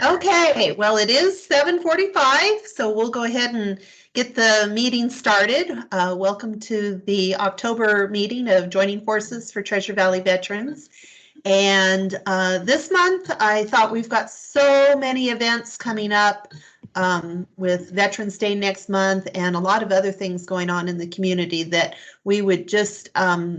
Okay, well, it is 7:45, so we'll go ahead and get the meeting started. Welcome to the October meeting of Joining Forces for Treasure Valley Veterans. And this month, I thought we've got so many events coming up with Veterans Day next month and a lot of other things going on in the community that we would just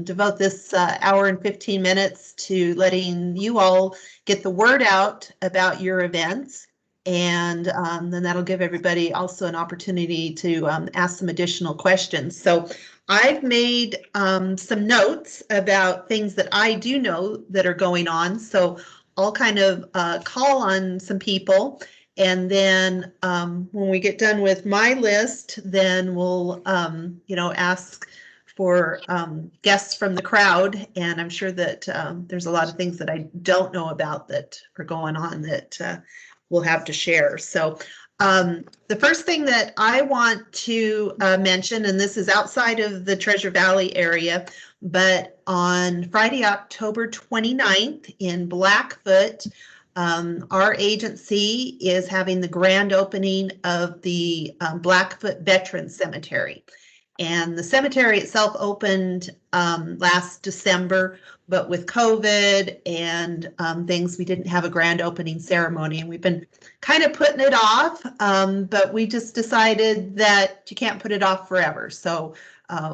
devote this hour and 15 minutes to letting you all get the word out about your events. And then that'll give everybody also an opportunity to ask some additional questions. So I've made some notes about things that I do know that are going on. So I'll kind of call on some people. And then when we get done with my list, then we'll, ask for guests from the crowd. And I'm sure that there's a lot of things that I don't know about that are going on that we'll have to share. So the first thing that I want to mention, and this is outside of the Treasure Valley area, but on Friday, October 29th in Blackfoot, our agency is having the grand opening of the Blackfoot Veterans Cemetery. And the cemetery itself opened last December, but with COVID and things, we didn't have a grand opening ceremony, and we've been kind of putting it off, but we just decided that you can't put it off forever. So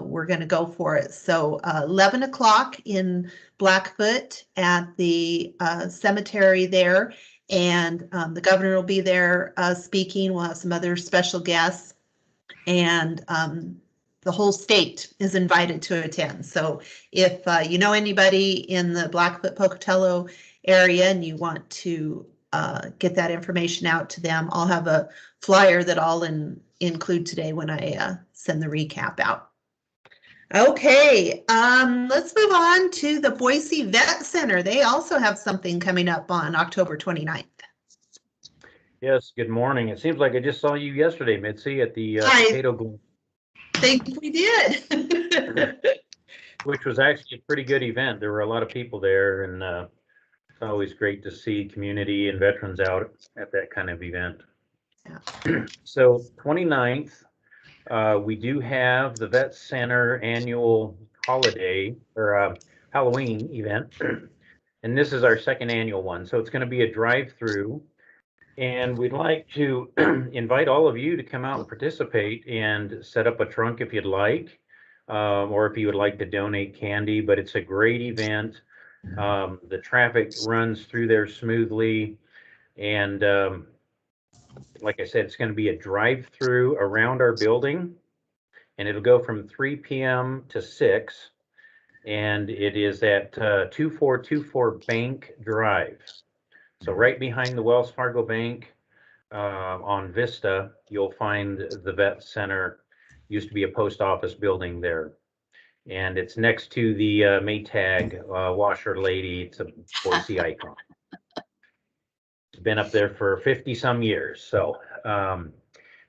we're going to go for it. So 11 o'clock in Blackfoot at the cemetery there, and the governor will be there speaking. We'll have some other special guests, and the whole state is invited to attend. So if you know anybody in the Blackfoot Pocatello area and you want to get that information out to them, I'll have a flyer that I'll include today when I send the recap out. Okay, let's move on to the Boise Vet Center. They also have something coming up on October 29th. Yes, good morning. It seems like I just saw you yesterday, Mitzi, at the potato gloom. I think we did. Which was actually a pretty good event. There were a lot of people there, and it's always great to see community and veterans out at that kind of event. Yeah. So 29th, we do have the Vet Center annual holiday or Halloween event, and this is our second annual one. So it's going to be a drive-through. And we'd like to invite all of you to come out and participate and set up a trunk if you'd like, or if you would like to donate candy. But it's a great event. The traffic runs through there smoothly. And like I said, it's going to be a drive-through around our building. And it'll go from 3 p.m. to 6. And it is at 2424 Bank Drive. So right behind the Wells Fargo Bank on Vista, you'll find the Vet Center. Used to be a post office building there. And it's next to the Maytag washer lady. It's a Boise icon. It's been up there for 50 some years. So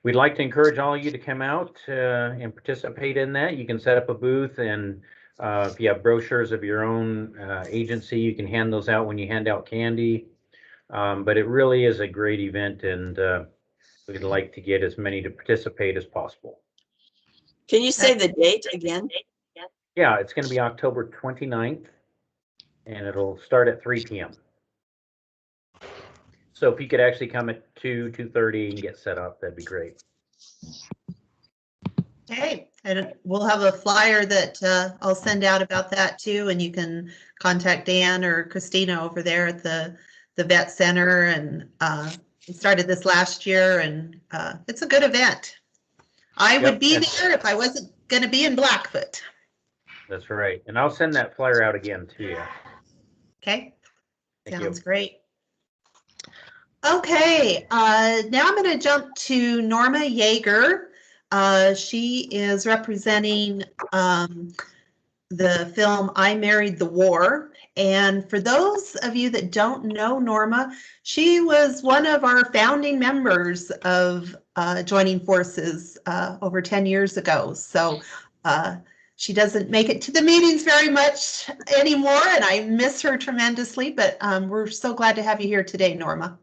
we'd like to encourage all of you to come out and participate in that. You can set up a booth, and if you have brochures of your own agency, you can hand those out when you hand out candy. But it really is a great event, and we'd like to get as many to participate as possible. Can you say the date again? Yeah, it's going to be October 29th, and it'll start at 3 p.m. So if you could actually come at 2:30 and get set up, that'd be great. Okay, and we'll have a flyer that I'll send out about that too, and you can contact Dan or Christina over there at the Vet Center, and we started this last year, and it's a good event. I would be there if I wasn't going to be in Blackfoot. That's right, and I'll send that flyer out again to you. Okay, sounds great. Okay, now I'm going to jump to Norma Yeager. She is representing the film I Married the War. And for those of you that don't know Norma, she was one of our founding members of Joining Forces over 10 years ago. So she doesn't make it to the meetings very much anymore, and I miss her tremendously, but we're so glad to have you here today, Norma.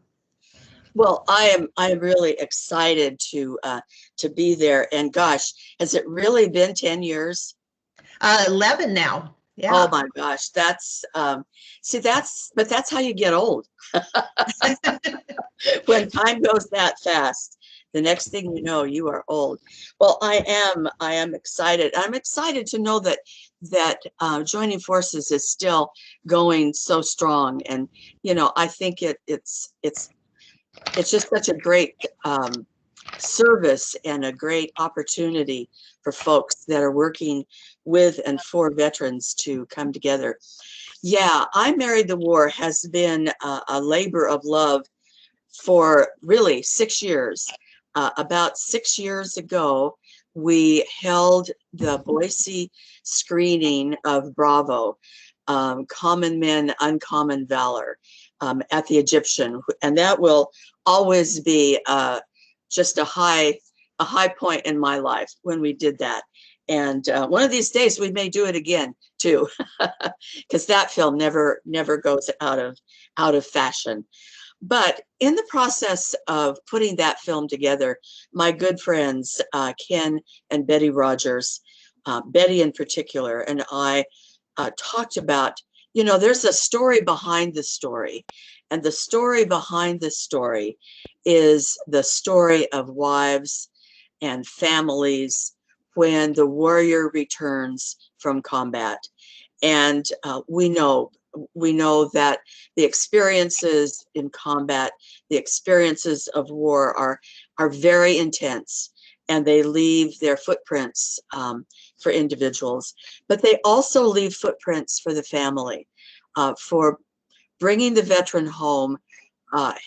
Well, I'm really excited to be there. And gosh, has it really been 10 years? 11 now. Oh Yeah. my gosh, but that's how you get old. When time goes that fast, the next thing you know, you are old. Well, I am excited. I'm excited to know that joining forces is still going so strong. And, I think it's just such a great service and a great opportunity for folks that are working with and for veterans to come together. Yeah, I Married the War has been a labor of love for really 6 years. About 6 years ago, we held the Boise screening of Bravo, Common Men, Uncommon Valor, at the Egyptian. And that will always be just a high point in my life when we did that. And one of these days we may do it again too, because that film never goes out of fashion. But in the process of putting that film together, my good friends, Ken and Betty Rogers, Betty in particular, and I talked about, there's a story behind the story. And the story behind this story is the story of wives and families when the warrior returns from combat. And we know that the experiences in combat, the experiences of war are very intense, and they leave their footprints for individuals, but they also leave footprints for the family, for bringing the veteran home,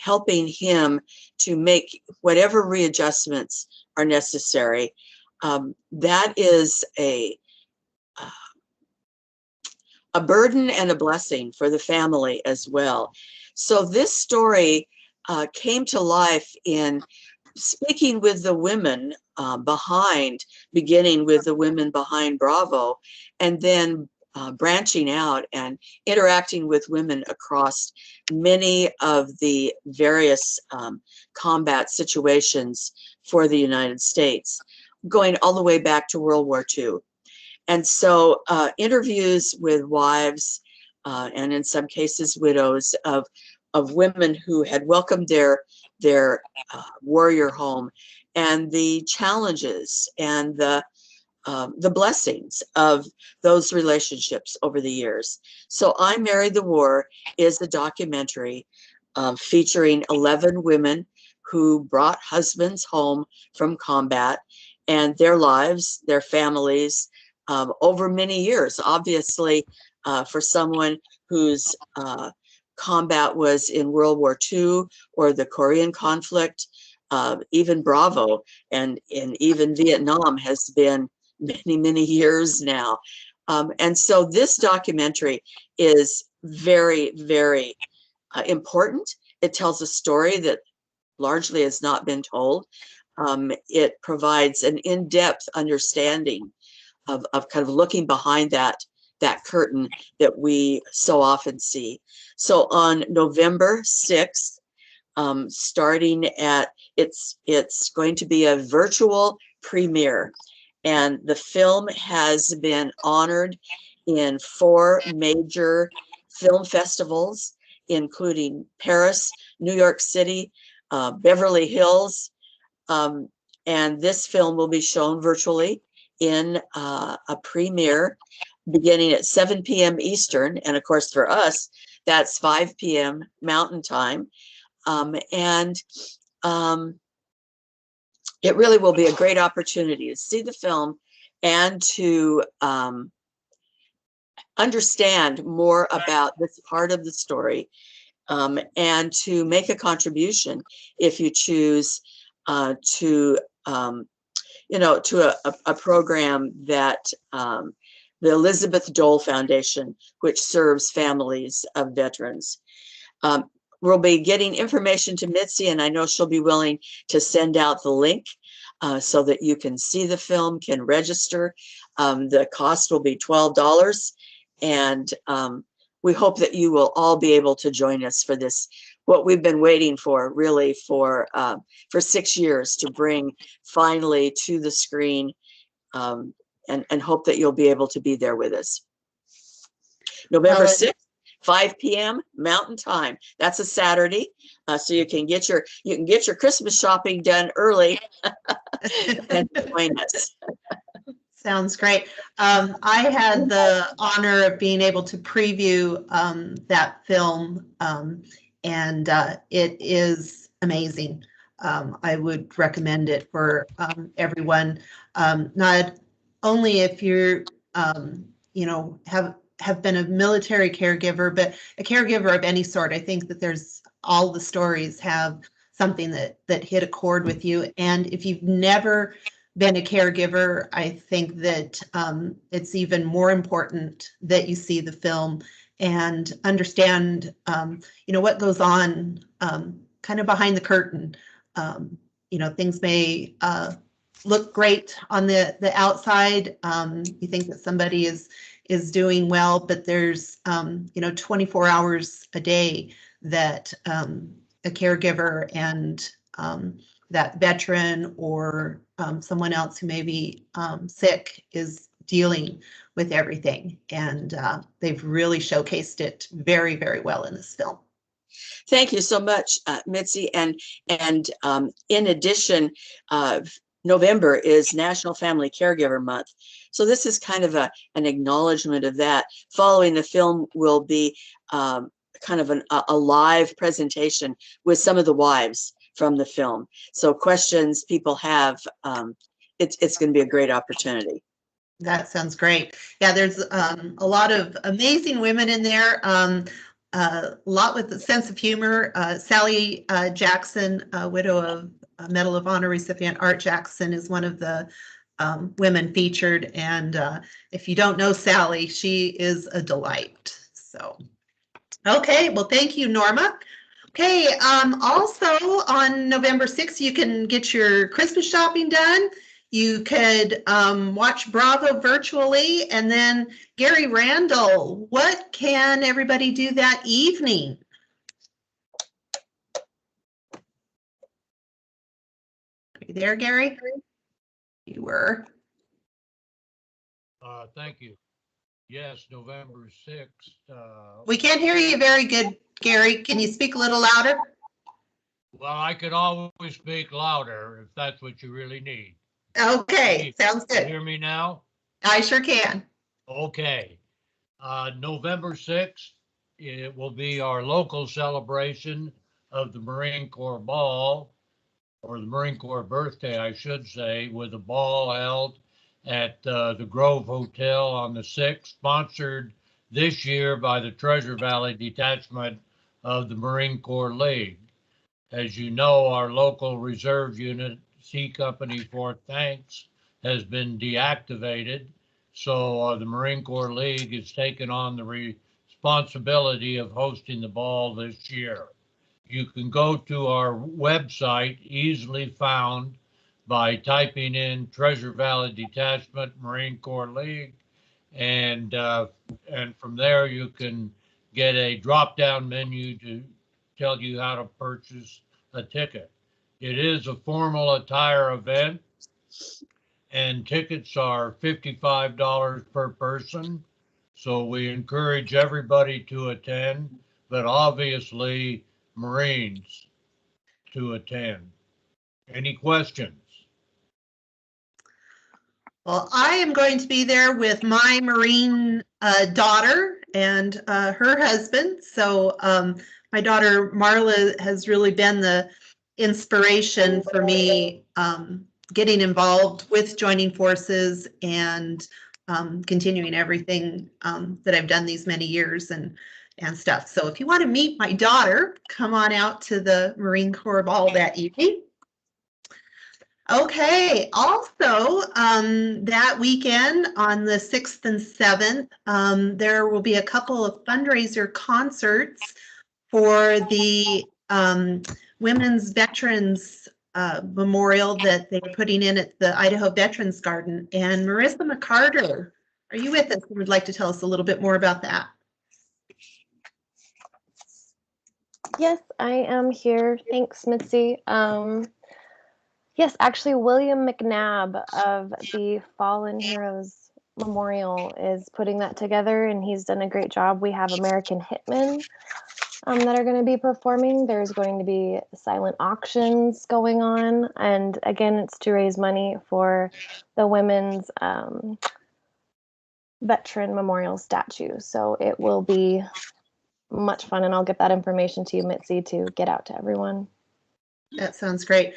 helping him to make whatever readjustments are necessary. That is a burden and a blessing for the family as well. So this story came to life in speaking with the women beginning with the women behind Bravo, and then branching out and interacting with women across many of the various combat situations for the United States, going all the way back to World War II. And so interviews with wives and in some cases widows of women who had welcomed their warrior home, and the challenges and the blessings of those relationships over the years. So I Married the War is a documentary featuring 11 women who brought husbands home from combat, and their lives, their families, over many years. Obviously, for someone whose combat was in World War II or the Korean conflict, even Bravo and even Vietnam has been many, many years now. And so this documentary is very, very important. It tells a story that largely has not been told. It provides an in-depth understanding of kind of looking behind that curtain that we so often see. So on November 6th, starting at, it's going to be a virtual premiere, and the film has been honored in 4 major film festivals, including Paris, New York City, Beverly Hills, and this film will be shown virtually in a premiere beginning at 7 p.m. Eastern. And of course, for us, that's 5 p.m. Mountain Time. And it really will be a great opportunity to see the film and to understand more about this part of the story, and to make a contribution if you choose to a program that the Elizabeth Dole Foundation, which serves families of veterans. We'll be getting information to Mitzi, and I know she'll be willing to send out the link so that you can see the film, can register. The cost will be $12, and we hope that you will all be able to join us for this what we've been waiting for, really, for 6 years to bring finally to the screen, and hope that you'll be able to be there with us. November 6th, 5 p.m. Mountain Time. That's a Saturday, so you can get your Christmas shopping done early and join us. Sounds great. I had the honor of being able to preview that film, and it is amazing. I would recommend it for everyone, not only if you're, have been a military caregiver, but a caregiver of any sort. I think that there's all the stories have something that hit a chord with you, and if you've never been a caregiver, I think that it's even more important that you see the film and understand, what goes on kind of behind the curtain. Things may look great on the outside. You think that somebody is doing well, but there's 24 hours a day that a caregiver and that veteran or someone else who may be sick is dealing with everything. And they've really showcased it very, very well in this film. Thank you so much, Mitzi. And in addition, November is National Family Caregiver Month. So this is kind of an acknowledgement of that. Following the film will be kind of a live presentation with some of the wives from the film. So questions people have, it's going to be a great opportunity. That sounds great. Yeah, there's a lot of amazing women in there. A lot with a sense of humor. Sally Jackson, widow of Medal of Honor recipient Art Jackson, is one of the women featured. And if you don't know Sally, she is a delight. So, okay, well, thank you, Norma. Okay, also on November 6th, you can get your Christmas shopping done. You could watch Bravo virtually. And then Gary Randall, what can everybody do that evening? Are you there, Gary? You were. Thank you. Yes, November 6th. We can't hear you very good, Gary. Can you speak a little louder? Well, I could always speak louder if that's what you really need. Okay, sounds good. Can you hear me now? I sure can. Okay. November 6th, it will be our local celebration of the Marine Corps Ball, or the Marine Corps birthday, I should say, with a ball held at the Grove Hotel on the 6th, sponsored this year by the Treasure Valley Detachment of the Marine Corps League. As you know, our local reserve unit, C Company Fort Thanks, has been deactivated. So the Marine Corps League has taken on the responsibility of hosting the ball this year. You can go to our website, easily found by typing in Treasure Valley Detachment Marine Corps League, and from there you can get a drop-down menu to tell you how to purchase a ticket. It is a formal attire event, and tickets are $55 per person. So we encourage everybody to attend, but obviously Marines to attend. Any questions? Well, I am going to be there with my Marine daughter and her husband. So my daughter Marla has really been the inspiration for me getting involved with joining forces and continuing everything that I've done these many years and stuff. So if you want to meet my daughter, come on out to the Marine Corps Ball that evening. Okay, also that weekend on the 6th and 7th, there will be a couple of fundraiser concerts for the Women's Veterans Memorial that they're putting in at the Idaho Veterans Garden. And Marissa McCarter, are you with us? Would like to tell us a little bit more about that? Yes, I am here. Thanks, Mitzi. Yes, actually, William McNabb of the Fallen Heroes Memorial is putting that together, and he's done a great job. We have American Hitmen that are going to be performing. There's going to be silent auctions going on, and again, it's to raise money for the women's veteran memorial statue. So it will be much fun, and I'll get that information to you, Mitzi, to get out to everyone. That sounds great.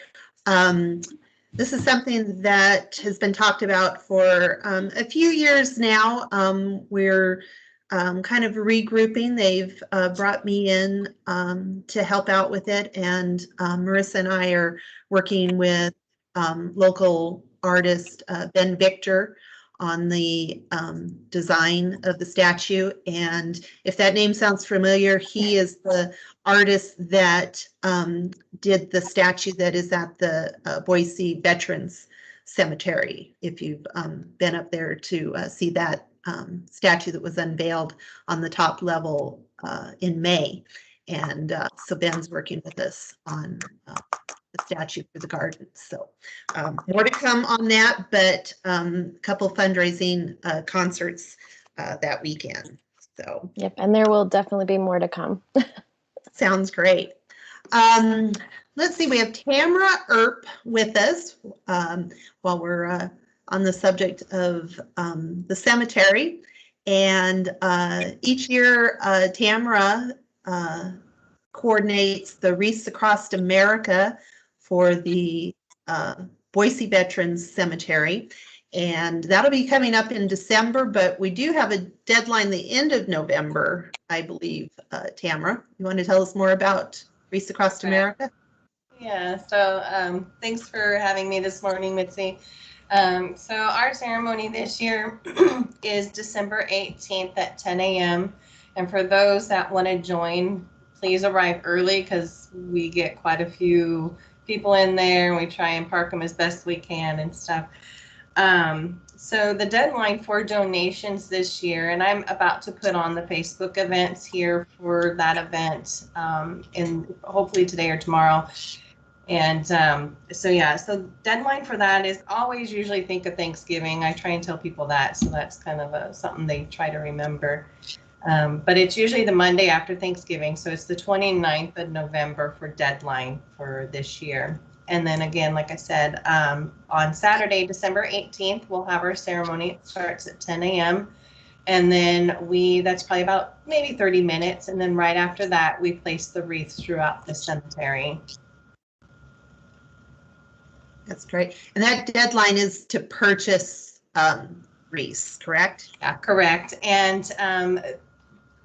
This is something that has been talked about for a few years now. We're kind of regrouping. They've brought me in to help out with it, and Marissa and I are working with local artist Ben Victor on the design of the statue. And if that name sounds familiar, he is the artist that did the statue that is at the Boise Veterans Cemetery. If you've been up there to see that statue that was unveiled on the top level in May. And so Ben's working with us on the statue for the garden. So more to come on that, but a couple fundraising concerts that weekend. So yep, and there will definitely be more to come. Sounds great. Let's see, we have Tamara Earp with us while we're on the subject of the cemetery. And each year, Tamara coordinates the Wreaths Across America for the Boise Veterans Cemetery. And that'll be coming up in December, but we do have a deadline the end of November, I believe. Tamara, you want to tell us more about Wreaths Across America? Yeah, so thanks for having me this morning, Mitzi. So our ceremony this year is December 18th at 10 a.m. And for those that want to join, please arrive early because we get quite a few people in there and we try and park them as best we can and stuff. So the deadline for donations this year, and I'm about to put on the Facebook events here for that event in hopefully today or tomorrow. And so yeah, so deadline for that is always usually think of Thanksgiving. I try and tell people that, so that's kind of something they try to remember. But it's usually the Monday after Thanksgiving, so it's the 29th of November for deadline for this year. And then again, like I said, on Saturday, December 18th, we'll have our ceremony. It starts at 10 a.m. And then that's probably about maybe 30 minutes. And then right after that, we place the wreaths throughout the cemetery. That's great. And that deadline is to purchase wreaths, correct? Yeah, correct. And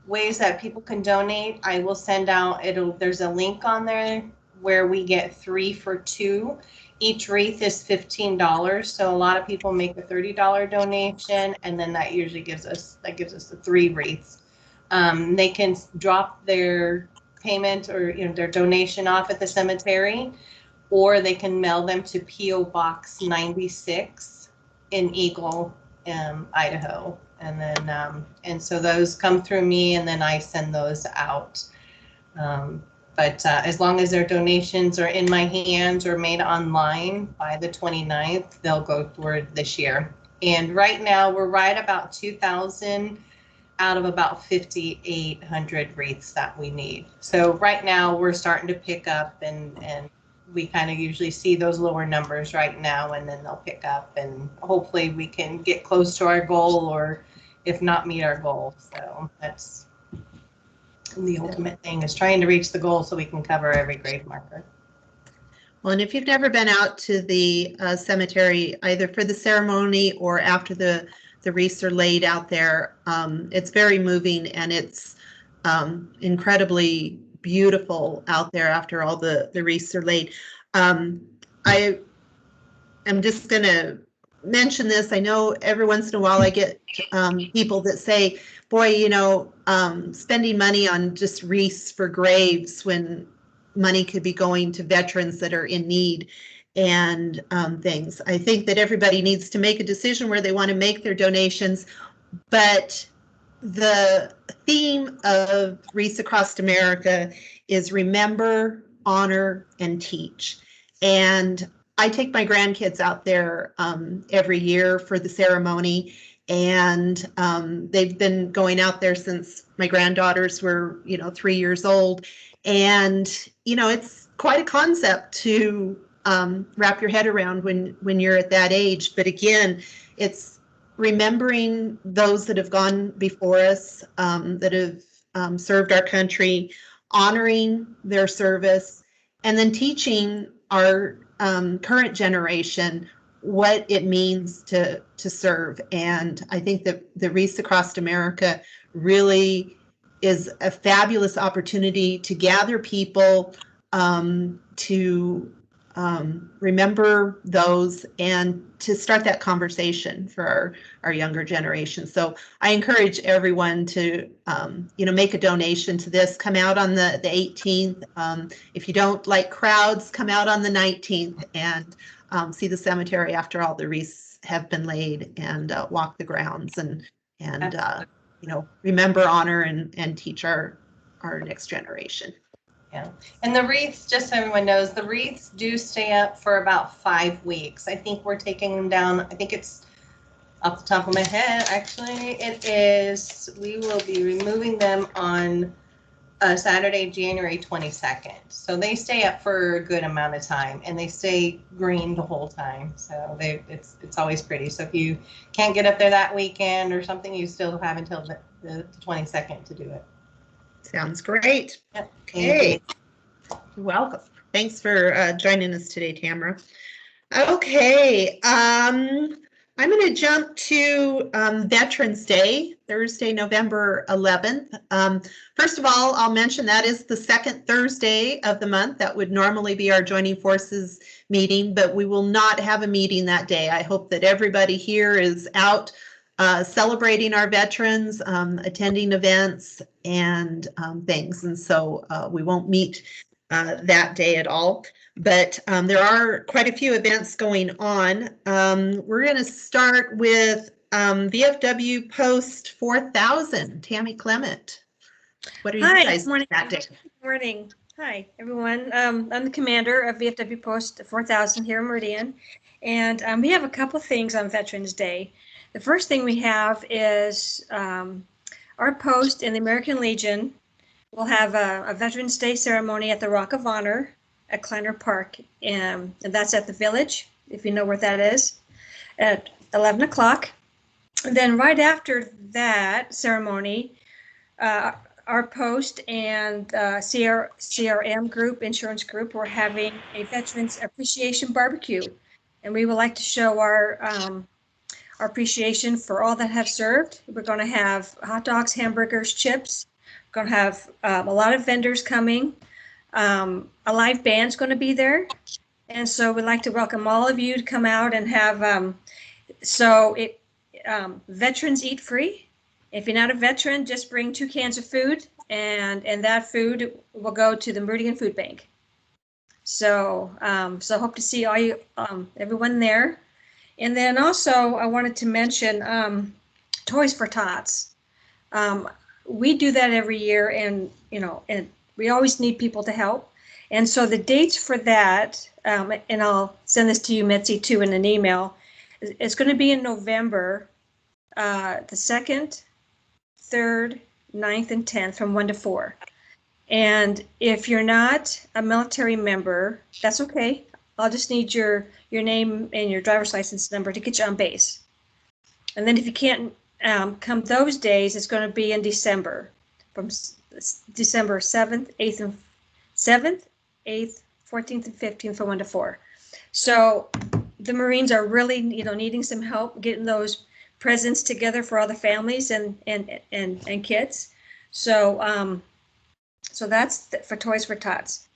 ways that people can donate, I will send out, there's a link on there where we get 3 for 2. Each wreath is $15. So a lot of people make a $30 donation, and then that usually gives us the 3 wreaths. They can drop their payment or their donation off at the cemetery, or they can mail them to P.O. Box 96 in Eagle, Idaho. And then and so those come through me, and then I send those out. But as long as their donations are in my hands or made online by the 29th, they'll go toward this year. And right now we're right about 2,000 out of about 5,800 wreaths that we need. So right now we're starting to pick up, and we kind of usually see those lower numbers right now, and then they'll pick up, and hopefully we can get close to our goal, or if not meet our goal. So that's the ultimate thing, is trying to reach the goal so we can cover every grave marker. Well, and if you've never been out to the cemetery, either for the ceremony or after the wreaths are laid out there, it's very moving, and it's incredibly beautiful out there after all the wreaths are laid. I am just going to mention this. I know every once in a while I get people that say, boy, spending money on just wreaths for graves when money could be going to veterans that are in need and things. I think that everybody needs to make a decision where they want to make their donations, but the theme of Wreaths Across America is remember, honor, and teach. And I take my grandkids out there every year for the ceremony, and they've been going out there since my granddaughters were, 3 years old. And, it's quite a concept to wrap your head around when you're at that age. But again, it's remembering those that have gone before us, that have served our country, honoring their service, and then teaching our current generation what it means to serve. And I think that the Wreaths Across America really is a fabulous opportunity to gather people, to remember those, and to start that conversation for our younger generation. So I encourage everyone to, make a donation to this. Come out on the 18th. If you don't like crowds, come out on the 19th and see the cemetery after all the wreaths have been laid, and walk the grounds and remember, honor, and teach our next generation. Yeah. And the wreaths, just so everyone knows, the wreaths do stay up for about 5 weeks. I think we're taking them down. I think it's off the top of my head. Actually, we will be removing them on Saturday, January 22nd. So they stay up for a good amount of time, and they stay green the whole time. So it's always pretty. So if you can't get up there that weekend or something, you still have until the 22nd to do it. Sounds great. Yep. Okay. You're welcome. Thanks for joining us today, Tamara. Okay. I'm going to jump to Veterans Day, Thursday, November 11th. First of all, I'll mention that is the second Thursday of the month. That would normally be our Joining Forces meeting, but we will not have a meeting that day. I hope that everybody here is out celebrating our veterans, attending events and things. And so we won't meet that day at all. But there are quite a few events going on. We're going to start with Vfw Post 4000. Tammy Clement, what are you guys doing that day? Good morning. Hi, everyone. I'm the commander of VFW Post 4000 here in Meridian. And we have a couple things on Veterans Day. The first thing we have is our post in the American Legion will have a Veterans Day ceremony at the Rock of Honor at Kleiner Park. And that's at the Village, if you know where that is, at 11 o'clock. And then right after that ceremony, our post and CRM group, insurance group, we're having a Veterans Appreciation Barbecue. And we would like to show our appreciation for all that have served. We're going to have hot dogs, hamburgers, chips. We're going to have a lot of vendors coming. A live band's going to be there. And so we'd like to welcome all of you to come out and have, veterans eat free. If you're not a veteran, just bring 2 cans of food, and that food will go to the Meridian Food Bank. So hope to see all you, everyone there. And then also I wanted to mention Toys for Tots. We do that every year, and we always need people to help. And so the dates for that, and I'll send this to you, Mitzi, too, in an email. It's going to be in November, the 2nd, 3rd, 9th, and 10th from 1 to 4. And if you're not a military member, that's okay. I'll just need your name and your driver's license number to get you on base. And then if you can't come those days, it's going to be in December, from December 7th, 8th, 14th, and 15th from 1 to 4. So the Marines are really, needing some help getting those presents together for all the families and kids. So that's for Toys for Tots.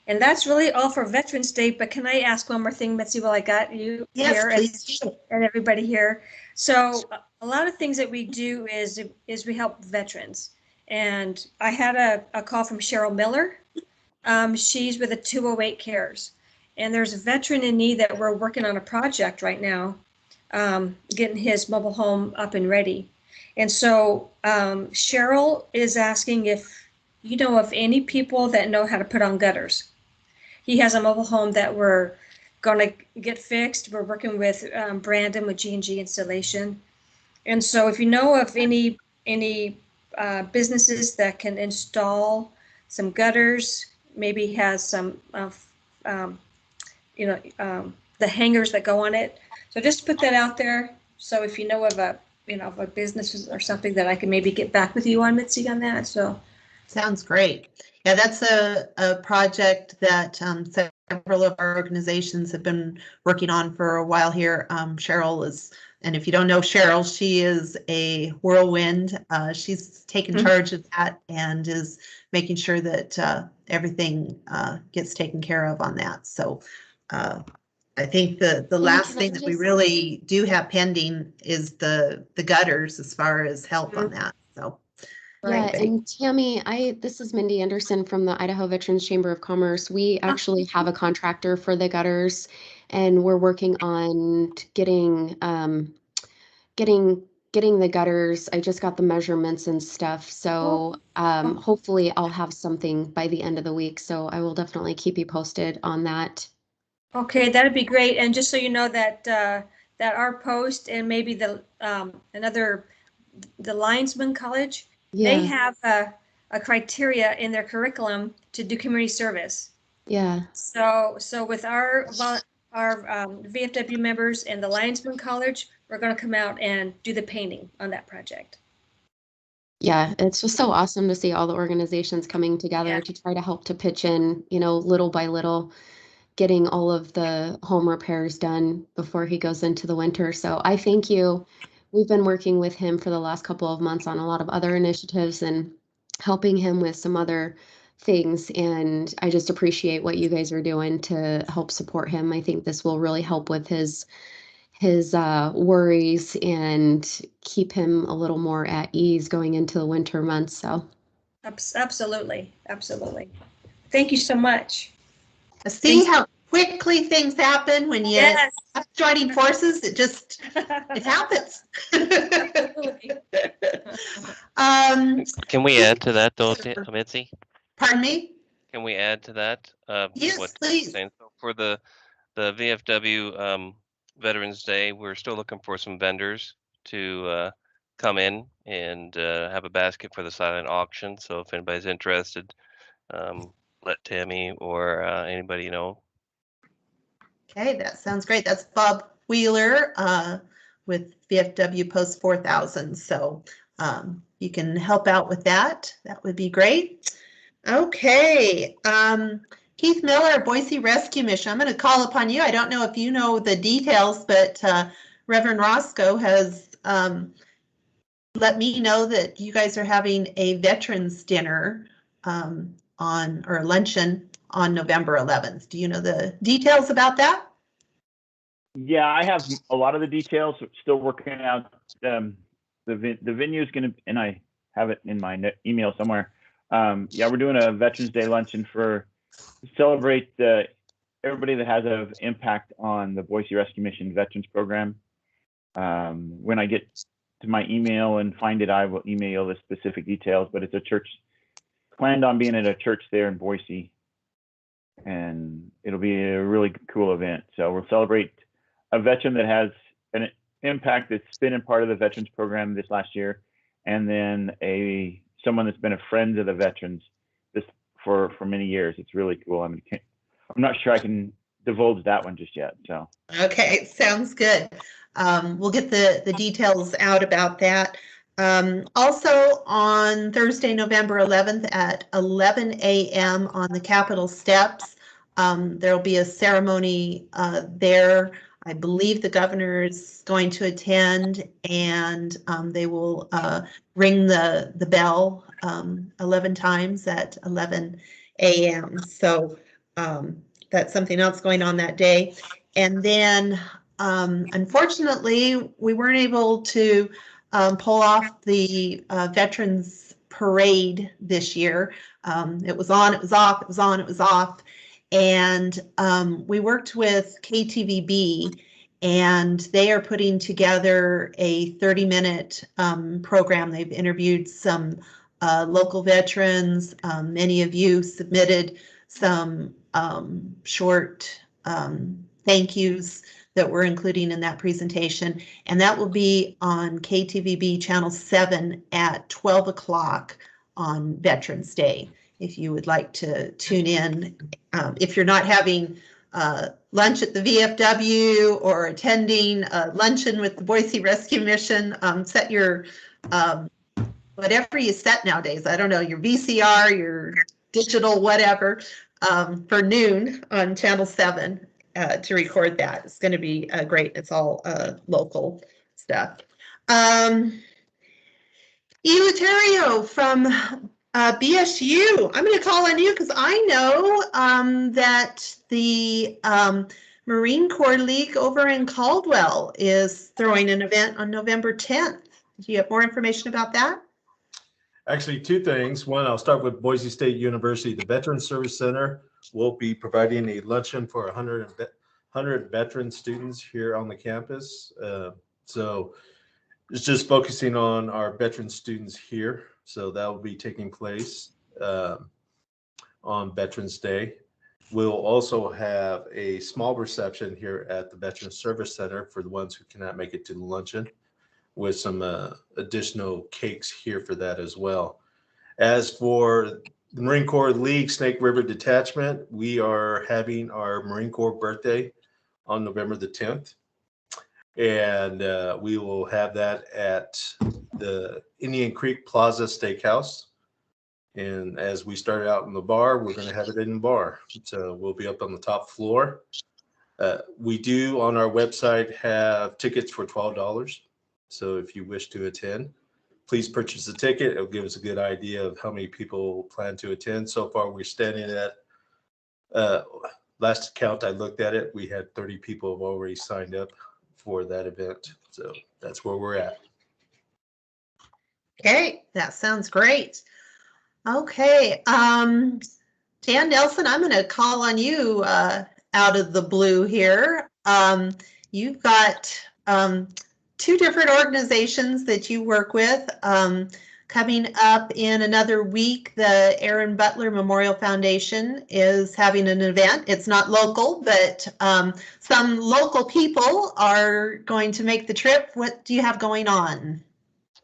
And that's really all for Veterans Day. But can I ask one more thing, Mitzi, while I got you here and everybody here? So a lot of things that we do is we help veterans. And I had a call from Cheryl Miller. She's with the 208 Cares. And there's a veteran in need that we're working on a project right now, getting his mobile home up and ready. And so Cheryl is asking if you know of any people that know how to put on gutters. He has a mobile home that we're going to get fixed. We're working with Brandon with G&G Installation. And so if you know of any businesses that can install some gutters, maybe has some the hangers that go on it. So just put that out there. So if you know of a business or something that I can maybe get back with you on, Mitzi, on that. So sounds great. Yeah, that's a project that several of our organizations have been working on for a while here. Cheryl is, and if you don't know Cheryl, she is a whirlwind. She's taken charge of that and is making sure that everything gets taken care of on that. So I think the last thing that we really do have pending is the gutters as far as help on that. So. Yeah, and Tammy, this is Mindy Anderson from the Idaho Veterans Chamber of Commerce. We actually have a contractor for the gutters, and we're working on getting the gutters. I just got the measurements and stuff, so hopefully I'll have something by the end of the week. So I will definitely keep you posted on that. Okay, that'd be great. And just so you know that that our post and maybe the Linesman College. Yeah. They have a criteria in their curriculum to do community service. Yeah. So with our VFW members and the Linesman College, we're going to come out and do the painting on that project. Yeah, it's just so awesome to see all the organizations coming together to try to help to pitch in, little by little, getting all of the home repairs done before he goes into the winter. So I thank you. We've been working with him for the last couple of months on a lot of other initiatives and helping him with some other things. And I just appreciate what you guys are doing to help support him. I think this will really help with his worries and keep him a little more at ease going into the winter months. So absolutely. Thank you so much. See how quickly things happen when you have joining forces. It happens. Can we add to that though, Mitzi? Pardon me? Can we add to that? Yes, please. So for the VFW Veterans Day, we're still looking for some vendors to come in and have a basket for the silent auction. So if anybody's interested, let Tammy or anybody know. Okay, that sounds great. That's Bob Wheeler with VFW Post 4000. So you can help out with that. That would be great. Okay. Keith Miller, Boise Rescue Mission. I'm going to call upon you. I don't know if you know the details, but Reverend Roscoe has let me know that you guys are having a veterans dinner or luncheon on November 11th. Do you know the details about that? Yeah, I have a lot of the details. Still working out. The venue is going to, and I have it in my email somewhere. Yeah, we're doing a Veterans Day luncheon to celebrate everybody that has an impact on the Boise Rescue Mission Veterans Program. When I get to my email and find it, I will email the specific details. But it's a church, planned on being at a church there in Boise, and it'll be a really cool event. So we'll celebrate a veteran that has an impact that's been a part of the Veterans Program this last year, and then someone that's been a friend of the veterans for many years. It's really cool. I'm not sure I can divulge that one just yet. So okay, sounds good. We'll get the details out about that. Also on Thursday, November 11th at 11 a.m. on the Capitol steps, there'll be a ceremony there. I believe the governor is going to attend, and they will ring the bell 11 times at 11 a.m. So that's something else going on that day. And then unfortunately, we weren't able to pull off the Veterans Parade this year. It was on, it was off, it was on, it was off. And we worked with KTVB, and they are putting together a 30-minute program. They've interviewed some local veterans. Many of you submitted some short thank yous that we're including in that presentation, and that will be on KTVB Channel 7 at 12 o'clock on Veterans Day. If you would like to tune in, if you're not having lunch at the VFW or attending a luncheon with the Boise Rescue Mission, set your whatever you set nowadays. I don't know, your VCR, your digital, whatever, for noon on Channel 7 to record that. It's going to be great. It's all local stuff. Eleuterio from BSU, I'm going to call on you because I know that the Marine Corps League over in Caldwell is throwing an event on November 10th. Do you have more information about that? Actually, two things. One, I'll start with Boise State University. The Veterans Service Center will be providing a luncheon for 100 veteran students here on the campus. So it's just focusing on our veteran students here. So that will be taking place on Veterans Day. We'll also have a small reception here at the Veterans Service Center for the ones who cannot make it to the luncheon, with some additional cakes here for that as well. As for the Marine Corps League Snake River Detachment, we are having our Marine Corps birthday on November the 10th. And we will have that at the Indian Creek Plaza Steakhouse. And as we started out in the bar, we're going to have it in the bar. So we'll be up on the top floor. We do on our website have tickets for $12. So if you wish to attend, please purchase a ticket. It'll give us a good idea of how many people plan to attend. So far, we're standing at, last count I looked at it, we had 30 people have already signed up for that event. So that's where we're at. Okay, that sounds great. Okay, Dan Nelson, I'm going to call on you out of the blue here. You've got two different organizations that you work with. Coming up in another week, the Aaron Butler Memorial Foundation is having an event. It's not local, but some local people are going to make the trip. What do you have going on?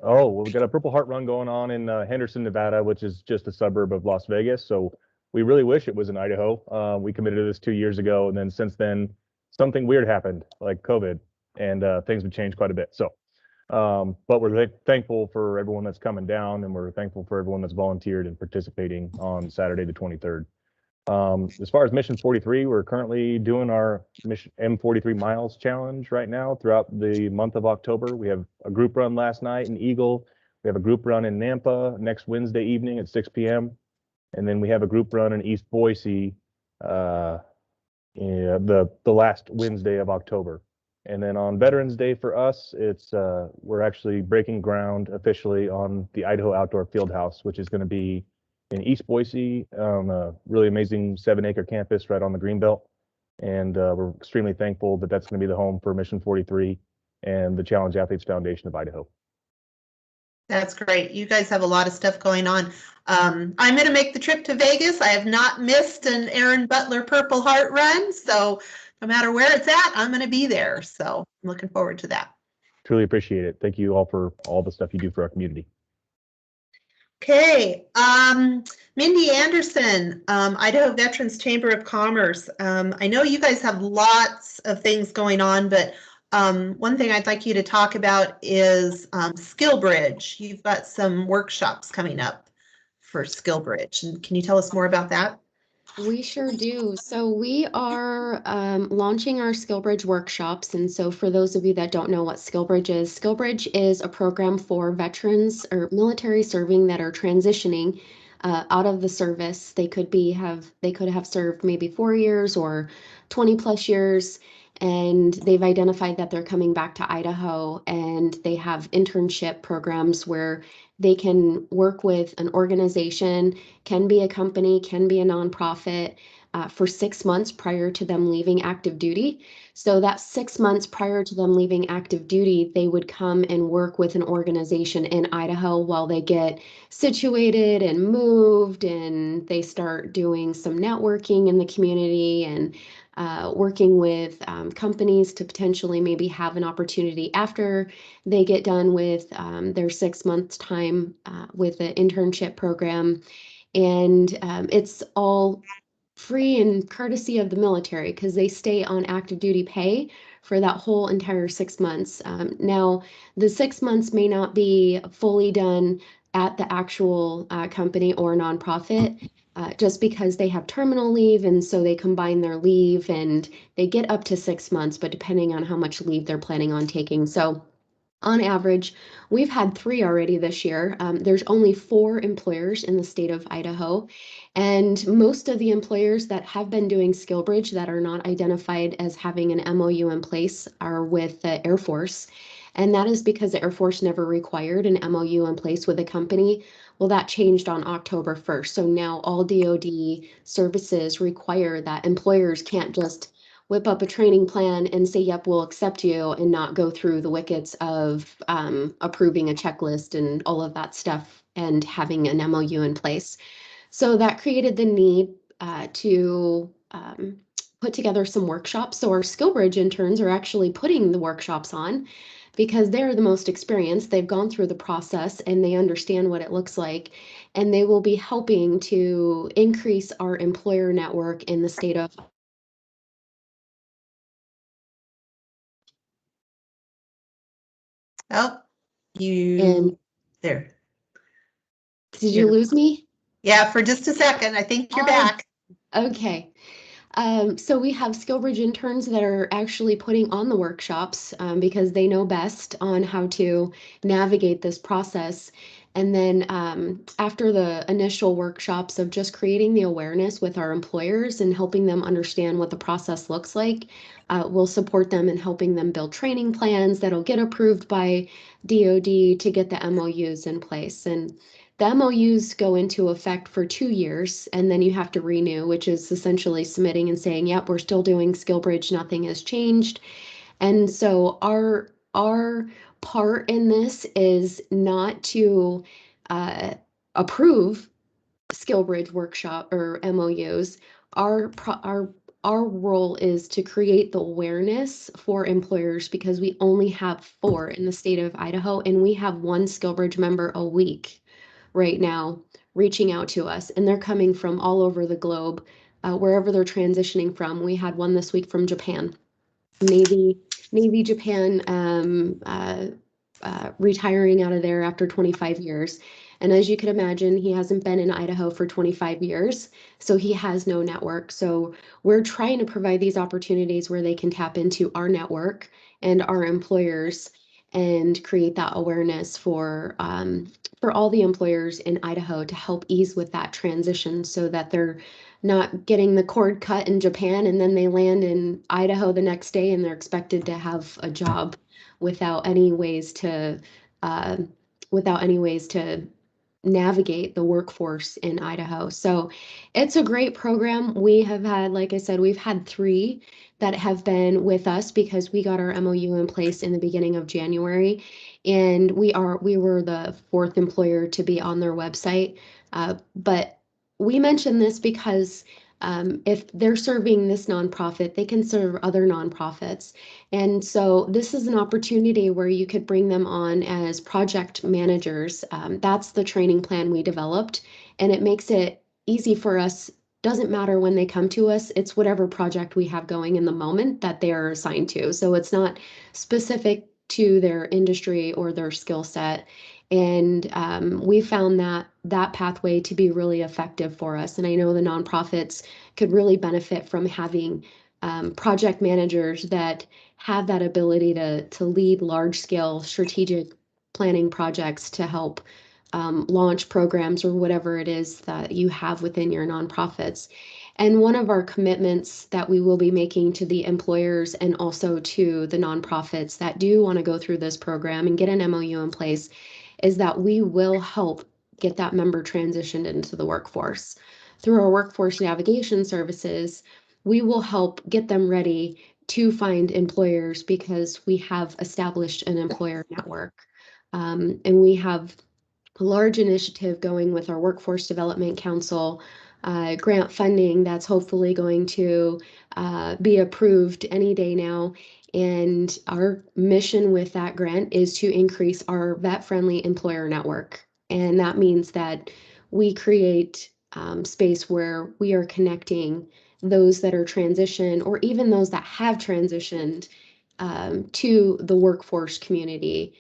Oh, well, we've got a Purple Heart Run going on in Henderson, Nevada, which is just a suburb of Las Vegas. So we really wish it was in Idaho. We committed to this 2 years ago, and then since then, something weird happened, like COVID, and things have changed quite a bit. So, but we're thankful for everyone that's coming down, and we're thankful for everyone that's volunteered and participating on Saturday the 23rd. As far as Mission 43, we're currently doing our Mission M43 Miles Challenge right now throughout the month of October. We have a group run last night in Eagle. We have a group run in Nampa next Wednesday evening at 6 p.m. And then we have a group run in East Boise the last Wednesday of October. And then on Veterans Day for us, it's we're actually breaking ground officially on the Idaho Outdoor Fieldhouse, which is going to be in East Boise on a really amazing 7-acre campus right on the Greenbelt. And we're extremely thankful that that's going to be the home for Mission 43 and the Challenge Athletes Foundation of Idaho. That's great. You guys have a lot of stuff going on. I'm going to make the trip to Vegas. I have not missed an Aaron Butler Purple Heart Run. So no matter where it's at, I'm going to be there. So I'm looking forward to that. Truly appreciate it. Thank you all for all the stuff you do for our community. Okay, Mindy Anderson, Idaho Veterans Chamber of Commerce. I know you guys have lots of things going on, but one thing I'd like you to talk about is SkillBridge. You've got some workshops coming up for SkillBridge. And can you tell us more about that? We sure do. So we are launching our SkillBridge workshops. And so for those of you that don't know what SkillBridge is a program for veterans or military serving that are transitioning out of the service. They could have served maybe 4 years or 20 plus years. And they've identified that they're coming back to Idaho, and they have internship programs where They can work with an organization, can be a company, can be a nonprofit, for 6 months prior to them leaving active duty. So that 6 months prior to them leaving active duty, they would come and work with an organization in Idaho while they get situated and moved, and they start doing some networking in the community and working with companies to potentially maybe have an opportunity after they get done with their 6 months time with the internship program. And it's all free and courtesy of the military because they stay on active duty pay for that whole entire 6 months. Now, the 6 months may not be fully done at the actual company or nonprofit, just because they have terminal leave, and so they combine their leave and they get up to 6 months, but depending on how much leave they're planning on taking. So on average, we've had 3 already this year. There's only 4 employers in the state of Idaho, and most of the employers that have been doing SkillBridge that are not identified as having an MOU in place are with the Air Force. And that is because the Air Force never required an MOU in place with a company. Well, that changed on October 1st. So now all DoD services require that employers can't just whip up a training plan and say, yep, we'll accept you, and not go through the wickets of approving a checklist and all of that stuff and having an MOU in place. So that created the need to put together some workshops. So our SkillBridge interns are actually putting the workshops on because they're the most experienced. They've gone through the process and they understand what it looks like. And they will be helping to increase our employer network in the state of Oh, And there. did you lose me? Yeah, for just a second. I think you're Oh, back. Okay. So we have SkillBridge interns that are actually putting on the workshops because they know best on how to navigate this process. And then after the initial workshops of just creating the awareness with our employers and helping them understand what the process looks like, we'll support them in helping them build training plans that'll get approved by DoD to get the MOUs in place. And the MOUs go into effect for 2 years, and then you have to renew, which is essentially submitting and saying, yep, we're still doing SkillBridge, nothing has changed. And so our part in this is not to approve SkillBridge workshop or MOUs. Our role is to create the awareness for employers because we only have 4 in the state of Idaho, and we have 1 SkillBridge member a week right now reaching out to us, and they're coming from all over the globe, wherever they're transitioning from. We had one this week from Japan, Navy Japan, retiring out of there after 25 years. And as you can imagine, he hasn't been in Idaho for 25 years, so he has no network. So we're trying to provide these opportunities where they can tap into our network and our employers and create that awareness for all the employers in Idaho to help ease with that transition so that they're not getting the cord cut in Japan and then they land in Idaho the next day and they're expected to have a job without any ways to navigate the workforce in Idaho. So it's a great program. We have had, like I said, we've had 3 that have been with us because we got our MOU in place in the beginning of January. And we were the 4th employer to be on their website. But we mention this because if they're serving this nonprofit, they can serve other nonprofits. And so this is an opportunity where you could bring them on as project managers. That's the training plan we developed, and it makes it easy for us. Doesn't matter when they come to us, it's whatever project we have going in the moment that they are assigned to. So it's not specific to their industry or their skill set. And we found that pathway to be really effective for us. And I know the nonprofits could really benefit from having project managers that have that ability to lead large scale strategic planning projects to help launch programs or whatever it is that you have within your nonprofits. And one of our commitments that we will be making to the employers and also to the nonprofits that do want to go through this program and get an MOU in place is that we will help get that member transitioned into the workforce. Through our workforce navigation services, we will help get them ready to find employers because we have established an employer network. And we have a large initiative going with our Workforce Development Council grant funding that's hopefully going to be approved any day now. And our mission with that grant is to increase our vet-friendly employer network. And that means that we create space where we are connecting those that are transitioned or even those that have transitioned to the workforce community.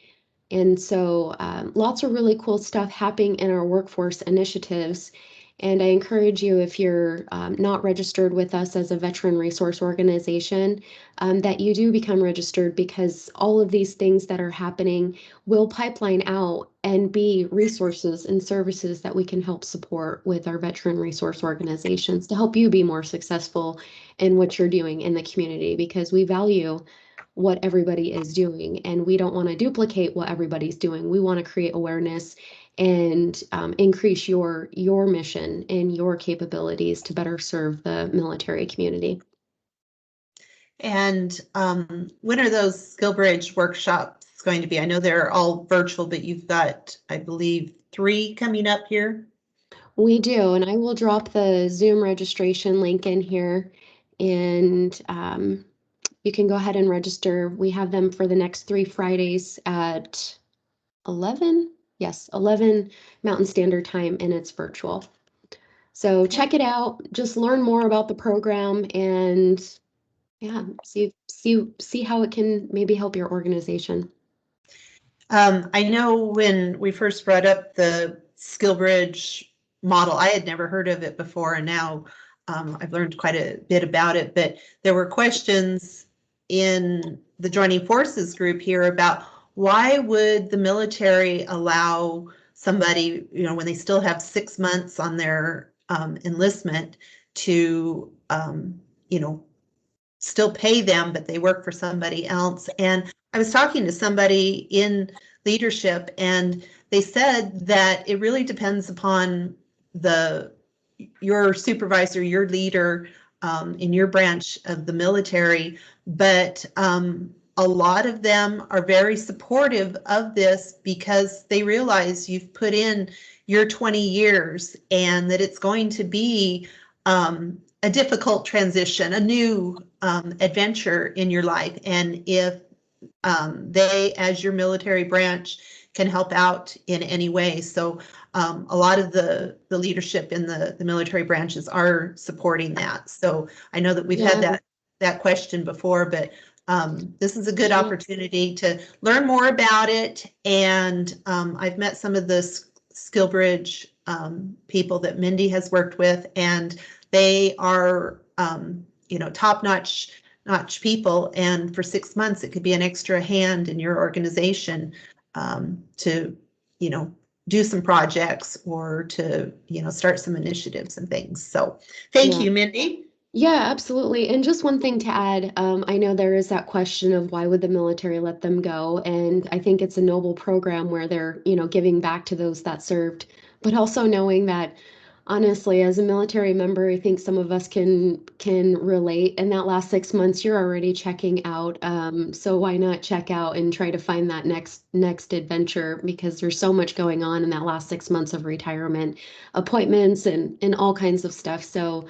And so lots of really cool stuff happening in our workforce initiatives. And I encourage you, if you're not registered with us as a veteran resource organization, that you do become registered, because all of these things that are happening will pipeline out and be resources and services that we can help support with our veteran resource organizations to help you be more successful in what you're doing in the community, because we value what everybody is doing and we don't want to duplicate what everybody's doing. We want to create awareness and increase your mission and your capabilities to better serve the military community. And when are those SkillBridge workshops going to be? I know they're all virtual, but you've got, I believe, 3 coming up here. We do, and I will drop the Zoom registration link in here, and you can go ahead and register. We have them for the next 3 Fridays at 11. Yes, 11 Mountain Standard Time, and it's virtual. So check it out. Just learn more about the program and yeah, see how it can maybe help your organization. I know when we first brought up the SkillBridge model, I had never heard of it before, and now I've learned quite a bit about it, but there were questions in the Joining Forces group here about why would the military allow somebody, you know, when they still have 6 months on their enlistment to, you know, still pay them, but they work for somebody else. And I was talking to somebody in leadership, and they said that it really depends upon your supervisor, your leader in your branch of the military, but a lot of them are very supportive of this because they realize you've put in your 20 years and that it's going to be a difficult transition, a new adventure in your life. And if they, as your military branch, can help out in any way. So a lot of the leadership in the military branches are supporting that. So I know that we've had that question before, but this is a good opportunity to learn more about it. And I've met some of the SkillBridge people that Mindy has worked with, and they are, you know, top-notch people. And for 6 months, it could be an extra hand in your organization to, you know, do some projects or to, you know, start some initiatives and things. So thank you, Mindy. Yeah, absolutely. And just one thing to add, I know there is that question of why would the military let them go? And I think it's a noble program where they're, you know, giving back to those that served, but also knowing that, honestly, as a military member, I think some of us can relate. In that last 6 months, you're already checking out. So why not check out and try to find that next adventure, because there's so much going on in that last 6 months of retirement, appointments and all kinds of stuff. So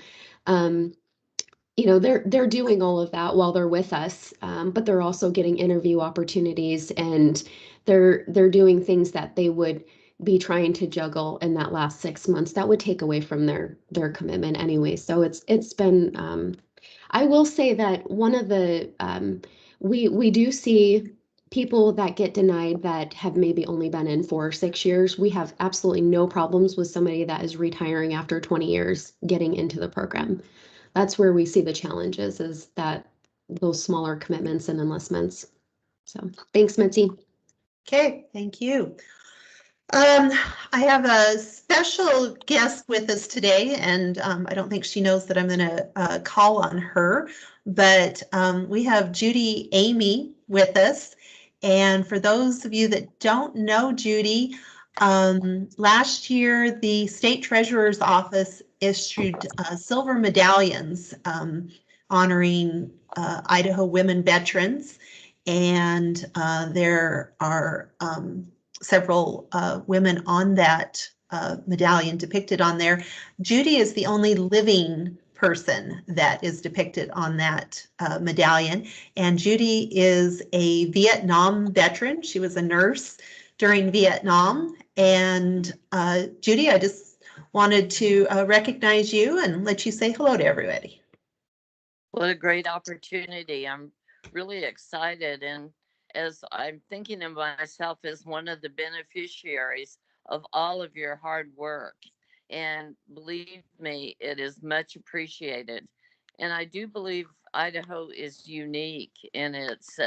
you know, they're doing all of that while they're with us, but they're also getting interview opportunities, and they're doing things that they would be trying to juggle in that last 6 months that would take away from their commitment anyway. So it's been I will say that one of the we do see people that get denied that have maybe only been in for 6 years. We have absolutely no problems with somebody that is retiring after 20 years getting into the program. That's where we see the challenges, is that those smaller commitments and enlistments. So thanks, Mitzi. Okay, thank you. I have a special guest with us today, and I don't think she knows that I'm going to call on her, but we have Judy Amy with us, And for those of you that don't know Judy, last year the State Treasurer's Office issued silver medallions honoring Idaho women veterans. And there are several women on that medallion depicted on there. Judy is the only living person that is depicted on that medallion. And Judy is a Vietnam veteran. She was a nurse during Vietnam. And Judy, I just wanted to recognize you and let you say hello to everybody. What a great opportunity. I'm really excited. And as I'm thinking of myself as one of the beneficiaries of all of your hard work, and believe me, it is much appreciated. And I do believe Idaho is unique in its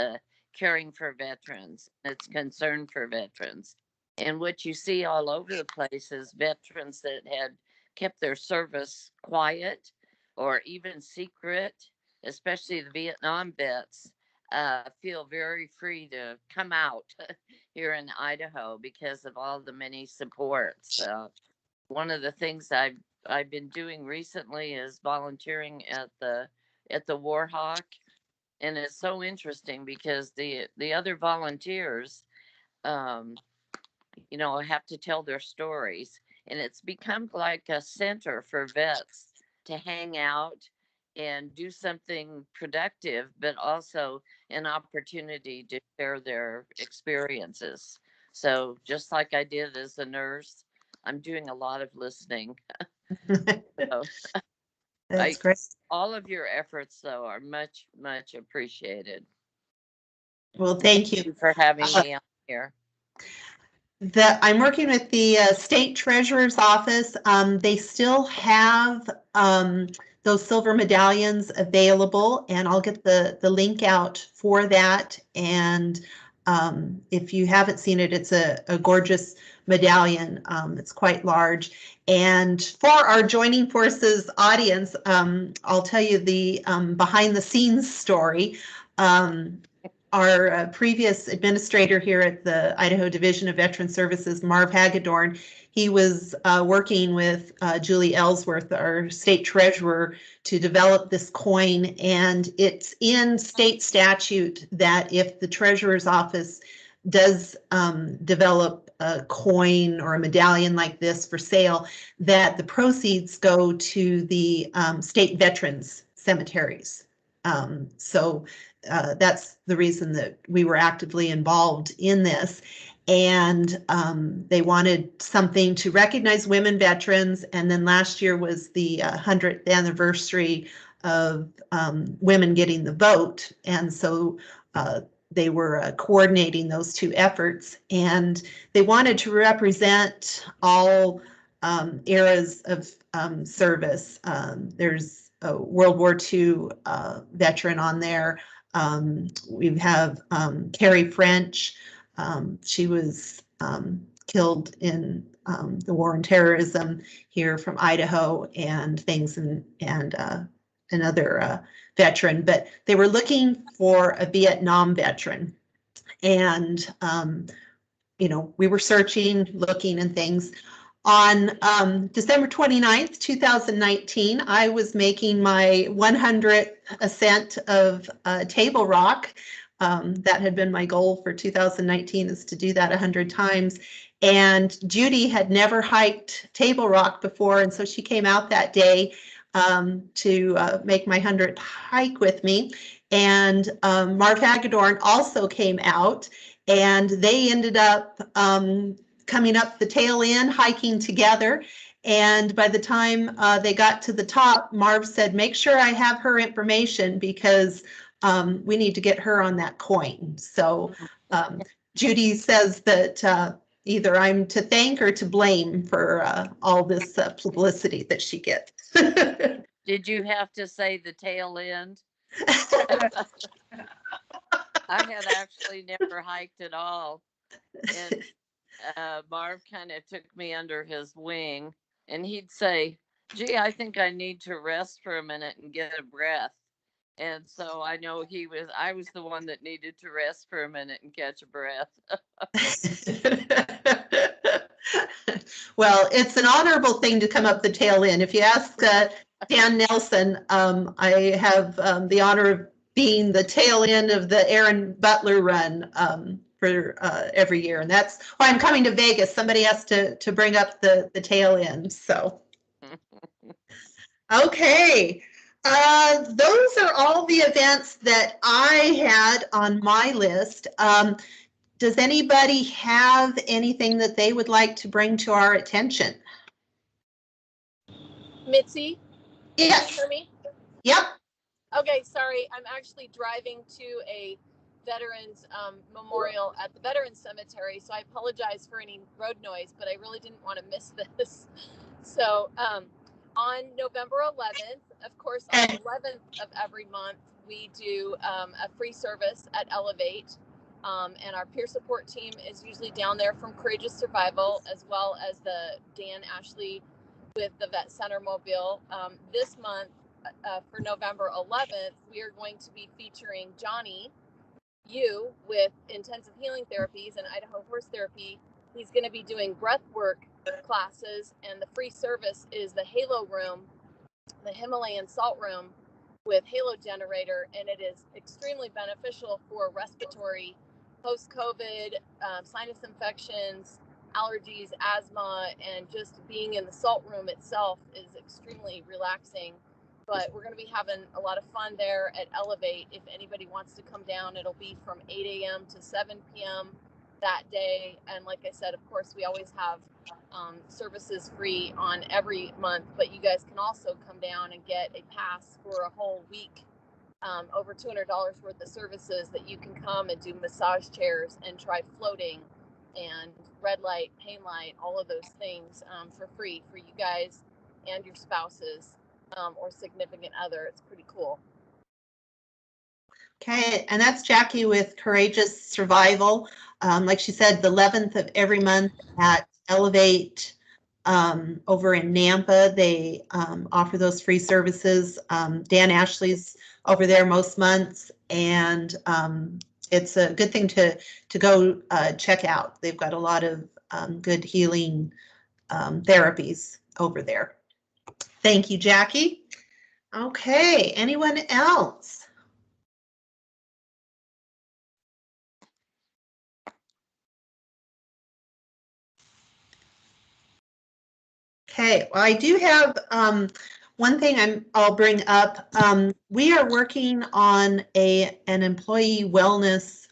caring for veterans, its concern for veterans. And what you see all over the place is veterans that had kept their service quiet or even secret, especially the Vietnam vets, feel very free to come out here in Idaho because of all the many supports. One of the things I've been doing recently is volunteering at the Warhawk, and it's so interesting because the other volunteers, have to tell their stories, and it's become like a center for vets to hang out and do something productive, but also an opportunity to share their experiences. So just like I did as a nurse, I'm doing a lot of listening. So, That's great. All of your efforts, though, are much, much appreciated. Well, thank you for having me on here. I'm working with the State Treasurer's Office. They still have those silver medallions available, and I'll get the link out for that. And if you haven't seen it, it's a gorgeous medallion. It's quite large. And for our Joining Forces audience, I'll tell you the behind the scenes story. Our previous administrator here at the Idaho Division of Veteran Services, Marv Hagedorn, he was working with Julie Ellsworth, our state treasurer, to develop this coin. And it's in state statute that if the treasurer's office does develop a coin or a medallion like this for sale, that the proceeds go to the state veterans cemeteries. So that's the reason that we were actively involved in this. And they wanted something to recognize women veterans. And then last year was the 100th anniversary of women getting the vote. And so they were coordinating those two efforts. And they wanted to represent all eras of service. There's a World War II veteran on there. We have Carrie French. She was killed in the war on terrorism here from Idaho and things, and another veteran. But they were looking for a Vietnam veteran. And, we were searching, looking and things. On December 29th, 2019, I was making my 100th ascent of Table Rock. That had been my goal for 2019, is to do that 100 times. And Judy had never hiked Table Rock before, and so she came out that day to make my 100th hike with me. And Marv Hagedorn also came out, and they ended up coming up the tail end, hiking together. And by the time they got to the top, Marv said, make sure I have her information because we need to get her on that coin. So Judy says that either I'm to thank or to blame for all this publicity that she gets. Did you have to say the tail end? I had actually never hiked at all. And Marv kind of took me under his wing, and he'd say, gee, I think I need to rest for a minute and get a breath. And so I know I was the one that needed to rest for a minute and catch a breath. Well, it's an honorable thing to come up the tail end. If you ask Dan Nelson, I have the honor of being the tail end of the Aaron Butler run for every year. And that's why I'm coming to Vegas. Somebody has to bring up the tail end. So, okay. Those are all the events that I had on my list. Does anybody have anything that they would like to bring to our attention? Mitzi? Yes. Can you hear me? Yep. Okay, sorry. I'm actually driving to a veterans memorial at the Veterans Cemetery, so I apologize for any road noise, but I really didn't want to miss this. So on November 11th, of course, on the 11th of every month, we do a free service at Elevate. And our peer support team is usually down there from Courageous Survival, as well as the Dan Ashley with the Vet Center Mobile. This month, for November 11th, we are going to be featuring Johnny Yu with Intensive Healing Therapies and Idaho Horse Therapy. He's going to be doing breath work classes, and the free service is the Halo Room, the Himalayan Salt Room with Halo Generator, and it is extremely beneficial for respiratory post-COVID, sinus infections, allergies, asthma, and just being in the salt room itself is extremely relaxing. But we're going to be having a lot of fun there at Elevate. If anybody wants to come down, it'll be from 8 a.m. to 7 p.m. that day. And like I said, of course, we always have services free on every month, but you guys can also come down and get a pass for a whole week. Over $200 worth of services that you can come and do massage chairs and try floating and red light, pain light, all of those things for free for you guys and your spouses or significant other. It's pretty cool. Okay, and that's Jackie with Courageous Survival. Like she said, the 11th of every month at Elevate over in Nampa, they offer those free services. Dan Ashley's over there most months, and it's a good thing to go check out. They've got a lot of good healing therapies over there. Thank you, Jackie. Okay, anyone else? Okay, well, I do have one thing I'll bring up. We are working on an employee wellness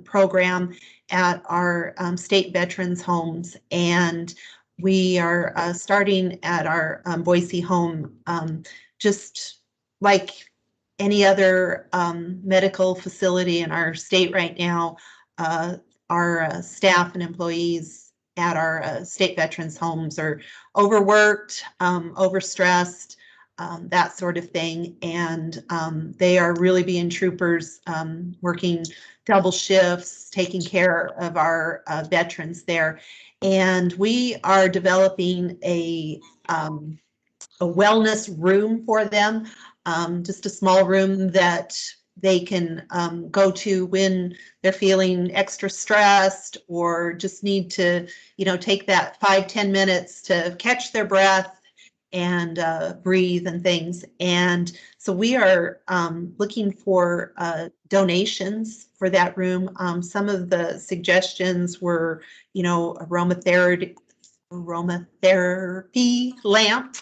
program at our state veterans homes, and we are starting at our Boise home, just like any other medical facility in our state right now. Our staff and employees at our state veterans homes are overworked, overstressed, that sort of thing. And they are really being troopers, working double shifts, taking care of our veterans there. And we are developing a wellness room for them, just a small room that they can go to when they're feeling extra stressed or just need to, take that 5-10 minutes to catch their breath and breathe and things. And so we are looking for donations for that room. Some of the suggestions were, aromatherapy lamp,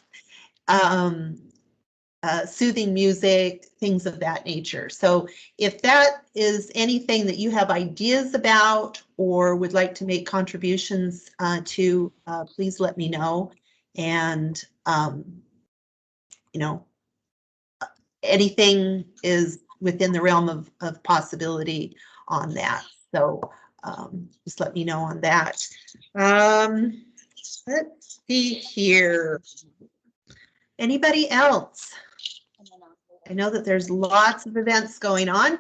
soothing music, things of that nature. So if that is anything that you have ideas about or would like to make contributions to, please let me know. And, anything is within the realm of possibility on that. So just let me know on that. Let's see here. Anybody else? I know that there's lots of events going on.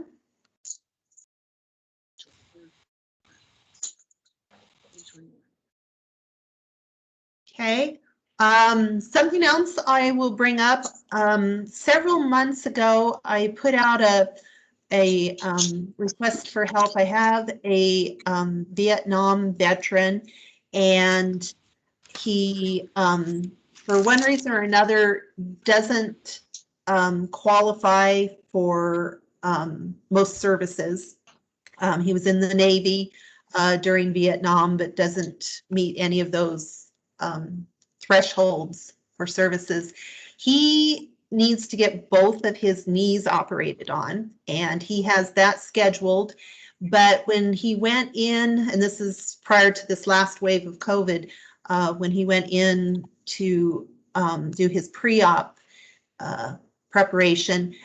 Okay. Something else I will bring up, several months ago, I put out a request for help. I have a Vietnam veteran, and he, for one reason or another, doesn't qualify for most services. He was in the Navy during Vietnam, but doesn't meet any of those thresholds for services. He needs to get both of his knees operated on, and he has that scheduled. But when he went in, and this is prior to this last wave of COVID, when he went in to do his pre-op preparation,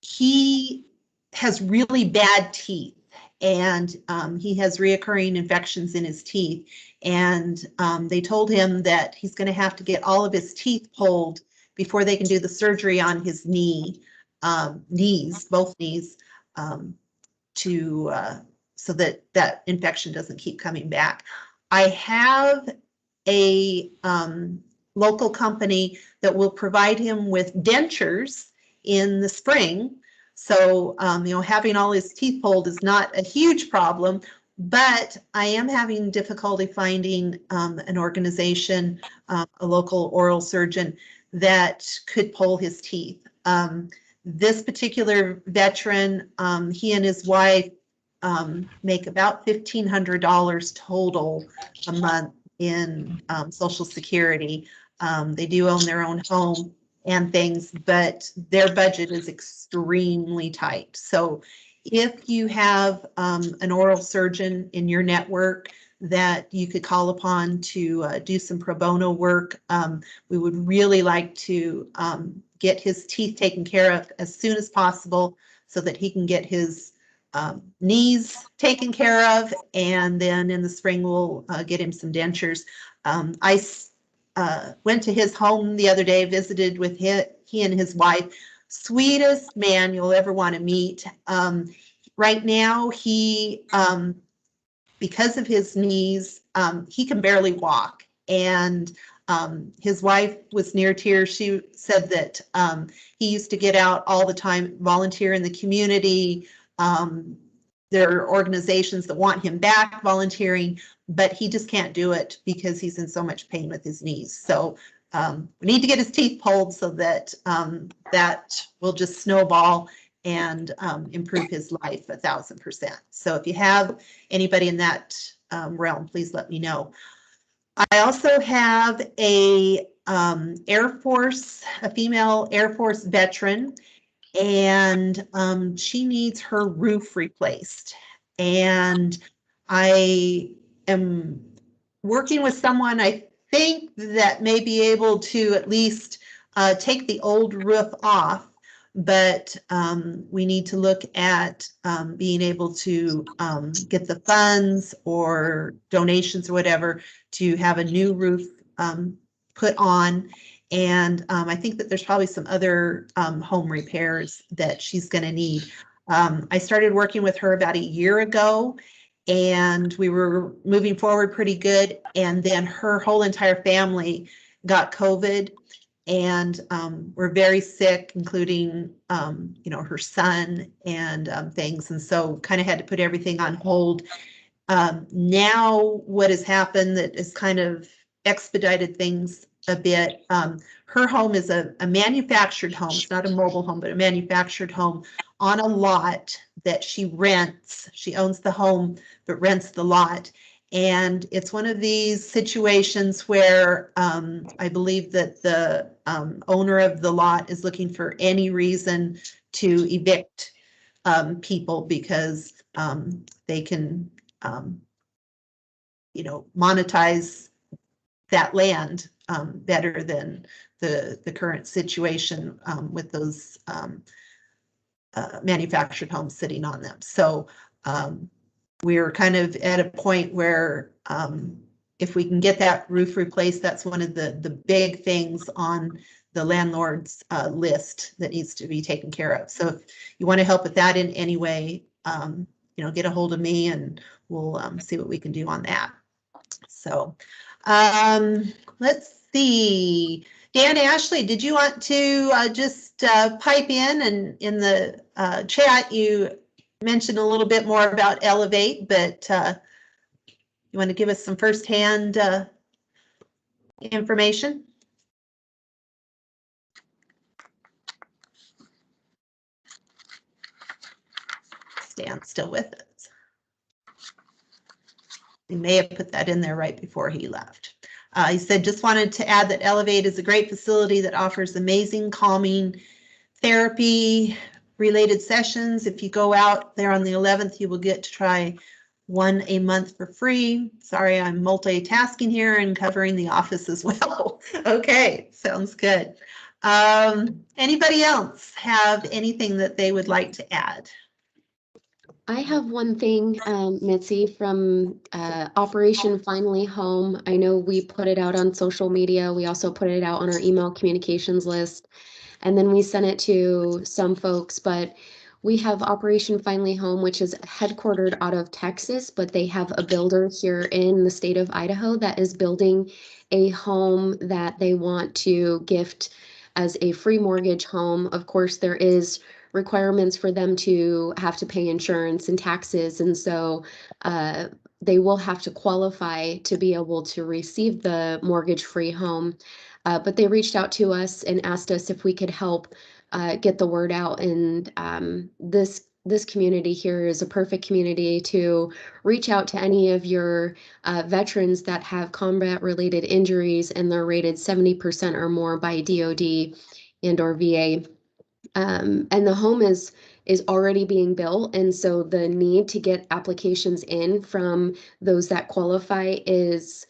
he has really bad teeth, and he has reoccurring infections in his teeth. And they told him that he's going to have to get all of his teeth pulled before they can do the surgery on his knees, both knees, so that that infection doesn't keep coming back. I have a local company that will provide him with dentures in the spring. So, having all his teeth pulled is not a huge problem, but I am having difficulty finding an organization, a local oral surgeon that could pull his teeth. This particular veteran, he and his wife make about $1,500 total a month in Social Security. They do own their own home and things, but their budget is extremely tight. So if you have an oral surgeon in your network that you could call upon to do some pro bono work, we would really like to get his teeth taken care of as soon as possible so that he can get his knees taken care of, and then in the spring we'll get him some dentures. I went to his home the other day, visited with he and his wife. Sweetest man you'll ever want to meet. Right now, he, because of his knees, he can barely walk. And his wife was near tears. She said that he used to get out all the time, volunteer in the community. There are organizations that want him back volunteering, but he just can't do it because he's in so much pain with his knees. So we need to get his teeth pulled so that that will just snowball and improve his life 1,000%. So if you have anybody in that realm, please let me know. I also have a female Air Force veteran, and she needs her roof replaced. And I am working with someone I think that may be able to at least take the old roof off, but we need to look at being able to get the funds or donations or whatever to have a new roof put on. And I think that there's probably some other home repairs that she's going to need. I started working with her about a year ago, and we were moving forward pretty good. And then her whole entire family got COVID, and were very sick, including her son and things. And so kind of had to put everything on hold. Now what has happened that has kind of expedited things a bit. Her home is a manufactured home. It's not a mobile home, but a manufactured home on a lot that she rents. She owns the home, but rents the lot. And it's one of these situations where I believe that the owner of the lot is looking for any reason to evict people because they can, monetize that land better than the current situation with those manufactured homes sitting on them. So we're kind of at a point where if we can get that roof replaced, that's one of the big things on the landlord's list that needs to be taken care of. So if you want to help with that in any way, get a hold of me and we'll see what we can do on that. So let's see. Dan Ashley, did you want to just pipe in? And in the chat, you mentioned a little bit more about Elevate, but you want to give us some firsthand information? Stan's still with us. He may have put that in there right before he left. He said, just wanted to add that Elevate is a great facility that offers amazing calming therapy related sessions. If you go out there on the 11th, you will get to try one a month for free. Sorry, I'm multitasking here and covering the office as well. Okay, sounds good. Anybody else have anything that they would like to add? I have one thing, Mitzi, from Operation Finally Home. I know we put it out on social media. We also put it out on our email communications list, and then we sent it to some folks, but we have Operation Finally Home, which is headquartered out of Texas, but they have a builder here in the state of Idaho that is building a home that they want to gift as a free mortgage home. Of course, there is requirements for them to have to pay insurance and taxes, and so they will have to qualify to be able to receive the mortgage-free home. But they reached out to us and asked us if we could help get the word out, and this community here is a perfect community to reach out to any of your veterans that have combat-related injuries and they're rated 70% or more by DoD and or VA. And the home is already being built, and so the need to get applications in from those that qualify is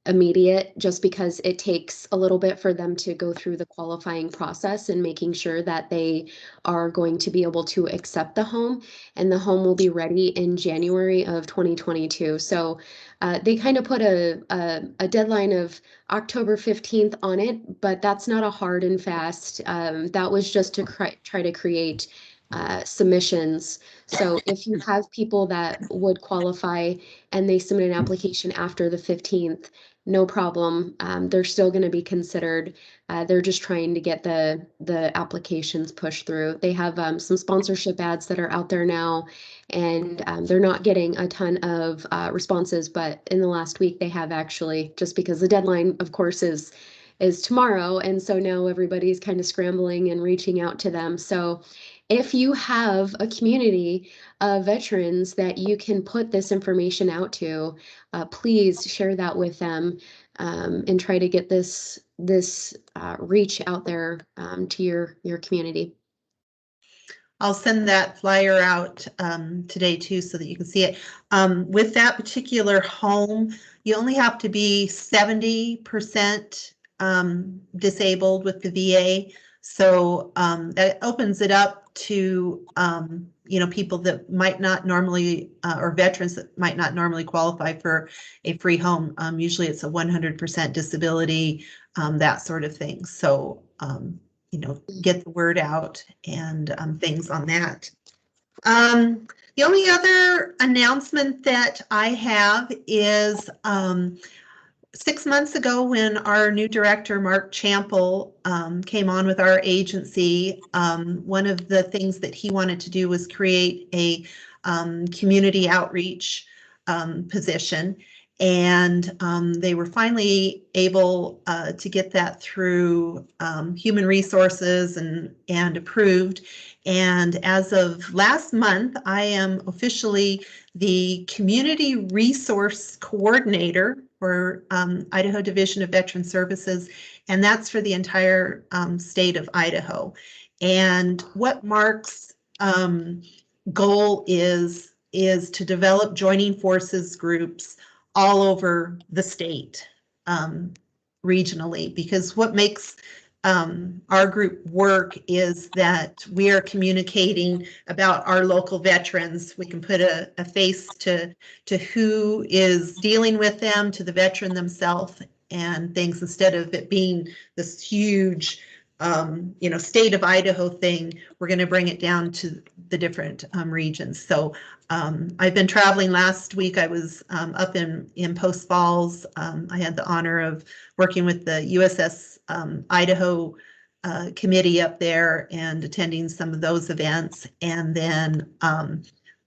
immediate, just because it takes a little bit for them to go through the qualifying process and making sure that they are going to be able to accept the home, and the home will be ready in January of 2022. So they kind of put a deadline of October 15th on it, but that's not a hard and fast. That was just to try to create submissions. So if you have people that would qualify and they submit an application after the 15th, no problem. They're still going to be considered. They're just trying to get the applications pushed through. They have some sponsorship ads that are out there now, and they're not getting a ton of responses, but in the last week they have actually, just because the deadline, of course, is tomorrow, and so now everybody's kind of scrambling and reaching out to them. So if you have a community of veterans that you can put this information out to, please share that with them, and try to get this reach out there to your community. I'll send that flyer out today too, so that you can see it. With that particular home, you only have to be 70% disabled with the VA. So that opens it up to people that might not normally, or veterans that might not normally qualify for a free home. Usually it's a 100% disability, that sort of thing. So get the word out and things on that. The only other announcement that I have is 6 months ago, when our new director, Mark Champel, came on with our agency, one of the things that he wanted to do was create a community outreach position. And they were finally able to get that through Human Resources and approved. And as of last month, I am officially the Community Resource Coordinator for Idaho Division of Veteran Services, and that's for the entire state of Idaho. And what Mark's goal is to develop joining forces groups all over the state, regionally, because what makes our group work is that we are communicating about our local veterans. We can put a face to who is dealing with them, to the veteran themselves and things, instead of it being this huge state of Idaho thing, we're going to bring it down to the different regions. So I've been traveling. Last week I was up in Post Falls. I had the honor of working with the USS Idaho committee up there and attending some of those events. And then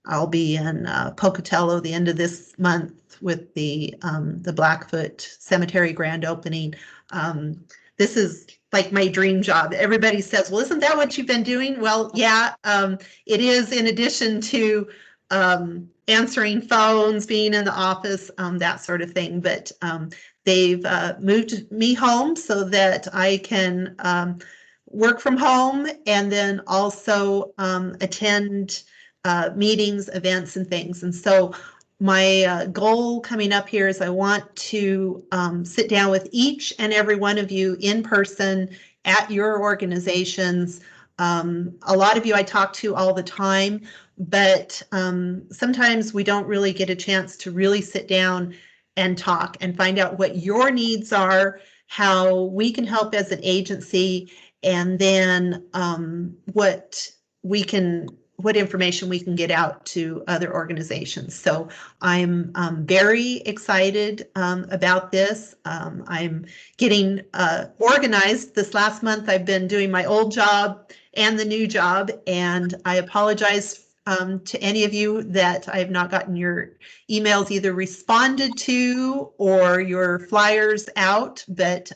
I'll be in Pocatello the end of this month with the Blackfoot Cemetery grand opening. This is like my dream job. Everybody says, well, isn't that what you've been doing? Well, yeah, it is, in addition to answering phones, being in the office, that sort of thing. But they've moved me home so that I can work from home and then also attend meetings, events, and things. And so my goal coming up here is I want to sit down with each and every one of you in person at your organizations. A lot of you I talk to all the time, but sometimes we don't really get a chance to really sit down and talk and find out what your needs are, how we can help as an agency, and then what information we can get out to other organizations. So I'm very excited about this. I'm getting organized. This last month I've been doing my old job and the new job, and I apologize to any of you that I have not gotten your emails either responded to or your flyers out, but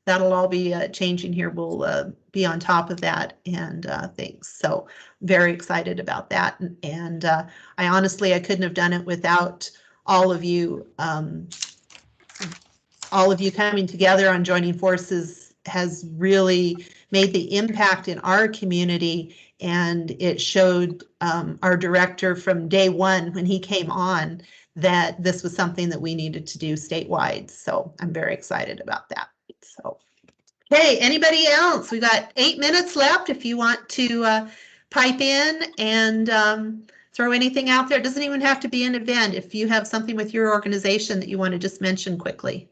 that'll all be changing here. We'll be on top of that and things. So very excited about that. And I honestly couldn't have done it without all of you. All of you coming together on joining forces has really made the impact in our community, and it showed our director from day one when he came on that this was something that we needed to do statewide. So I'm very excited about that. So, okay, anybody else? We got 8 minutes left if you want to pipe in and throw anything out there. It doesn't even have to be an event. If you have something with your organization that you want to just mention quickly.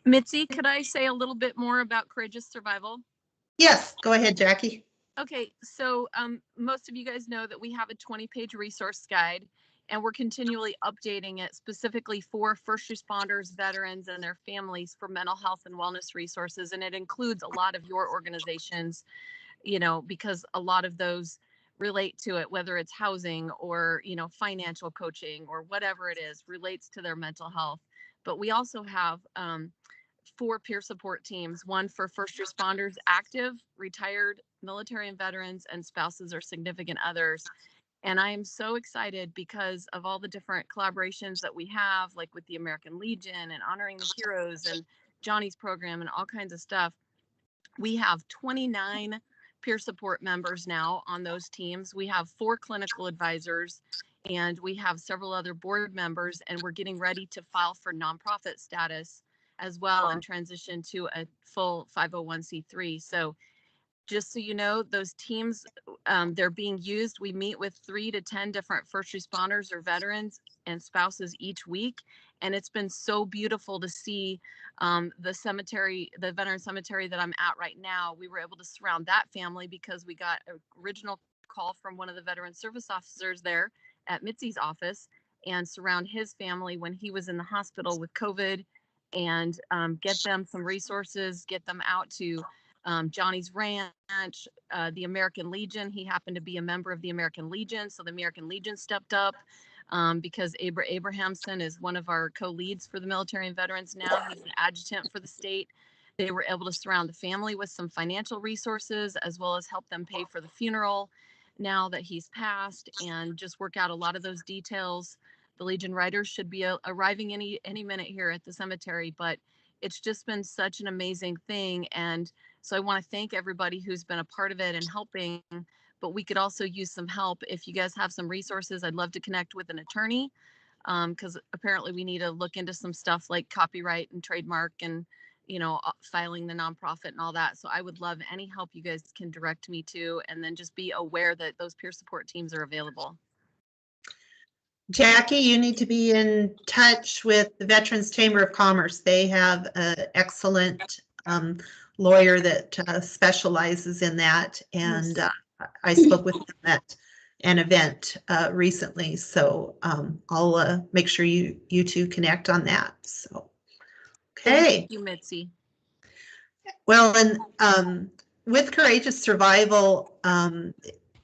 Mitzi, could I say a little bit more about courageous survival? Yes, go ahead, Jackie. Okay, so most of you guys know that we have a 20-page resource guide, and we're continually updating it specifically for first responders, veterans, and their families for mental health and wellness resources. And it includes a lot of your organizations, because a lot of those relate to it, whether it's housing or, financial coaching or whatever it is, relates to their mental health. But we also have 4 peer support teams, one for first responders, active, retired, military and veterans, and spouses or significant others. And I am so excited because of all the different collaborations that we have, like with the American Legion and Honoring the Heroes and Johnny's program and all kinds of stuff. We have 29 peer support members now on those teams. We have 4 clinical advisors, and we have several other board members, and we're getting ready to file for nonprofit status as well and transition to a full 501c3. So just so you know, those teams, they're being used. We meet with 3 to 10 different first responders or veterans and spouses each week. And it's been so beautiful to see the cemetery, the veteran cemetery that I'm at right now. We were able to surround that family because we got an original call from one of the veteran service officers there at Mitzi's office and surround his family when he was in the hospital with COVID, and get them some resources, get them out to Johnny's Ranch, the American Legion. He happened to be a member of the American Legion, so the American Legion stepped up because Abrahamson is one of our co-leads for the military and veterans now. He's an adjutant for the state. They were able to surround the family with some financial resources as well as help them pay for the funeral now that he's passed, and just work out a lot of those details. The Legion Riders should be arriving any minute here at the cemetery, but it's just been such an amazing thing. And so I want to thank everybody who's been a part of it and helping, but we could also use some help. If you guys have some resources, I'd love to connect with an attorney, because apparently we need to look into some stuff like copyright and trademark and, filing the nonprofit and all that. So I would love any help you guys can direct me to, and then just be aware that those peer support teams are available. Jackie, you need to be in touch with the Veterans Chamber of Commerce. They have an excellent lawyer that specializes in that, and I spoke with them at an event recently, so I'll make sure you two connect on that. So, okay. Thank you, Mitzi. Well, and with Courageous Survival,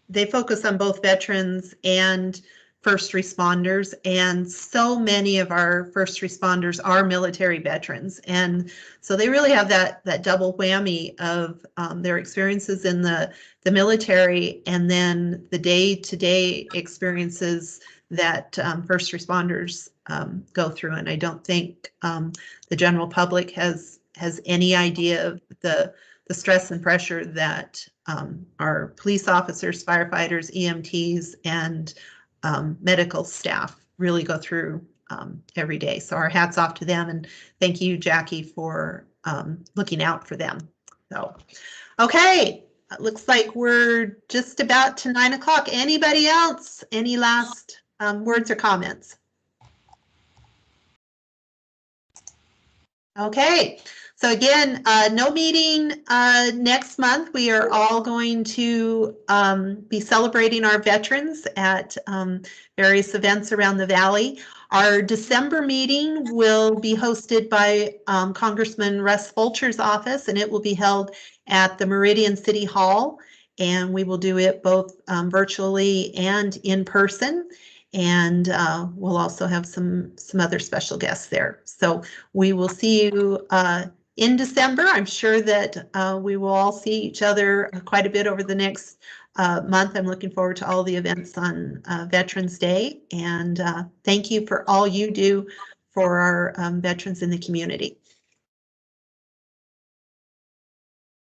they focus on both veterans and first responders, and so many of our first responders are military veterans, and so they really have that double whammy of their experiences in the military and then the day-to-day experiences that first responders go through. And I don't think the general public has any idea of the stress and pressure that our police officers, firefighters, EMTs, and medical staff really go through every day. So our hats off to them, and thank you, Jackie, for looking out for them. So, okay, it looks like we're just about to 9 o'clock. Anybody else? Any last words or comments? Okay, so again, no meeting next month. We are all going to be celebrating our veterans at various events around the valley. Our December meeting will be hosted by Congressman Russ Fulcher's office, and it will be held at the Meridian City Hall. And we will do it both virtually and in person. And we'll also have some other special guests there. So we will see you in December. I'm sure that we will all see each other quite a bit over the next month. I'm looking forward to all the events on Veterans Day. And thank you for all you do for our veterans in the community.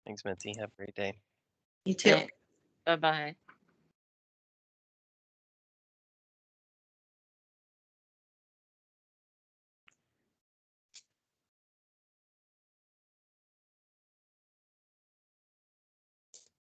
Thanks, Mitzi. Have a great day. You too. Bye-bye.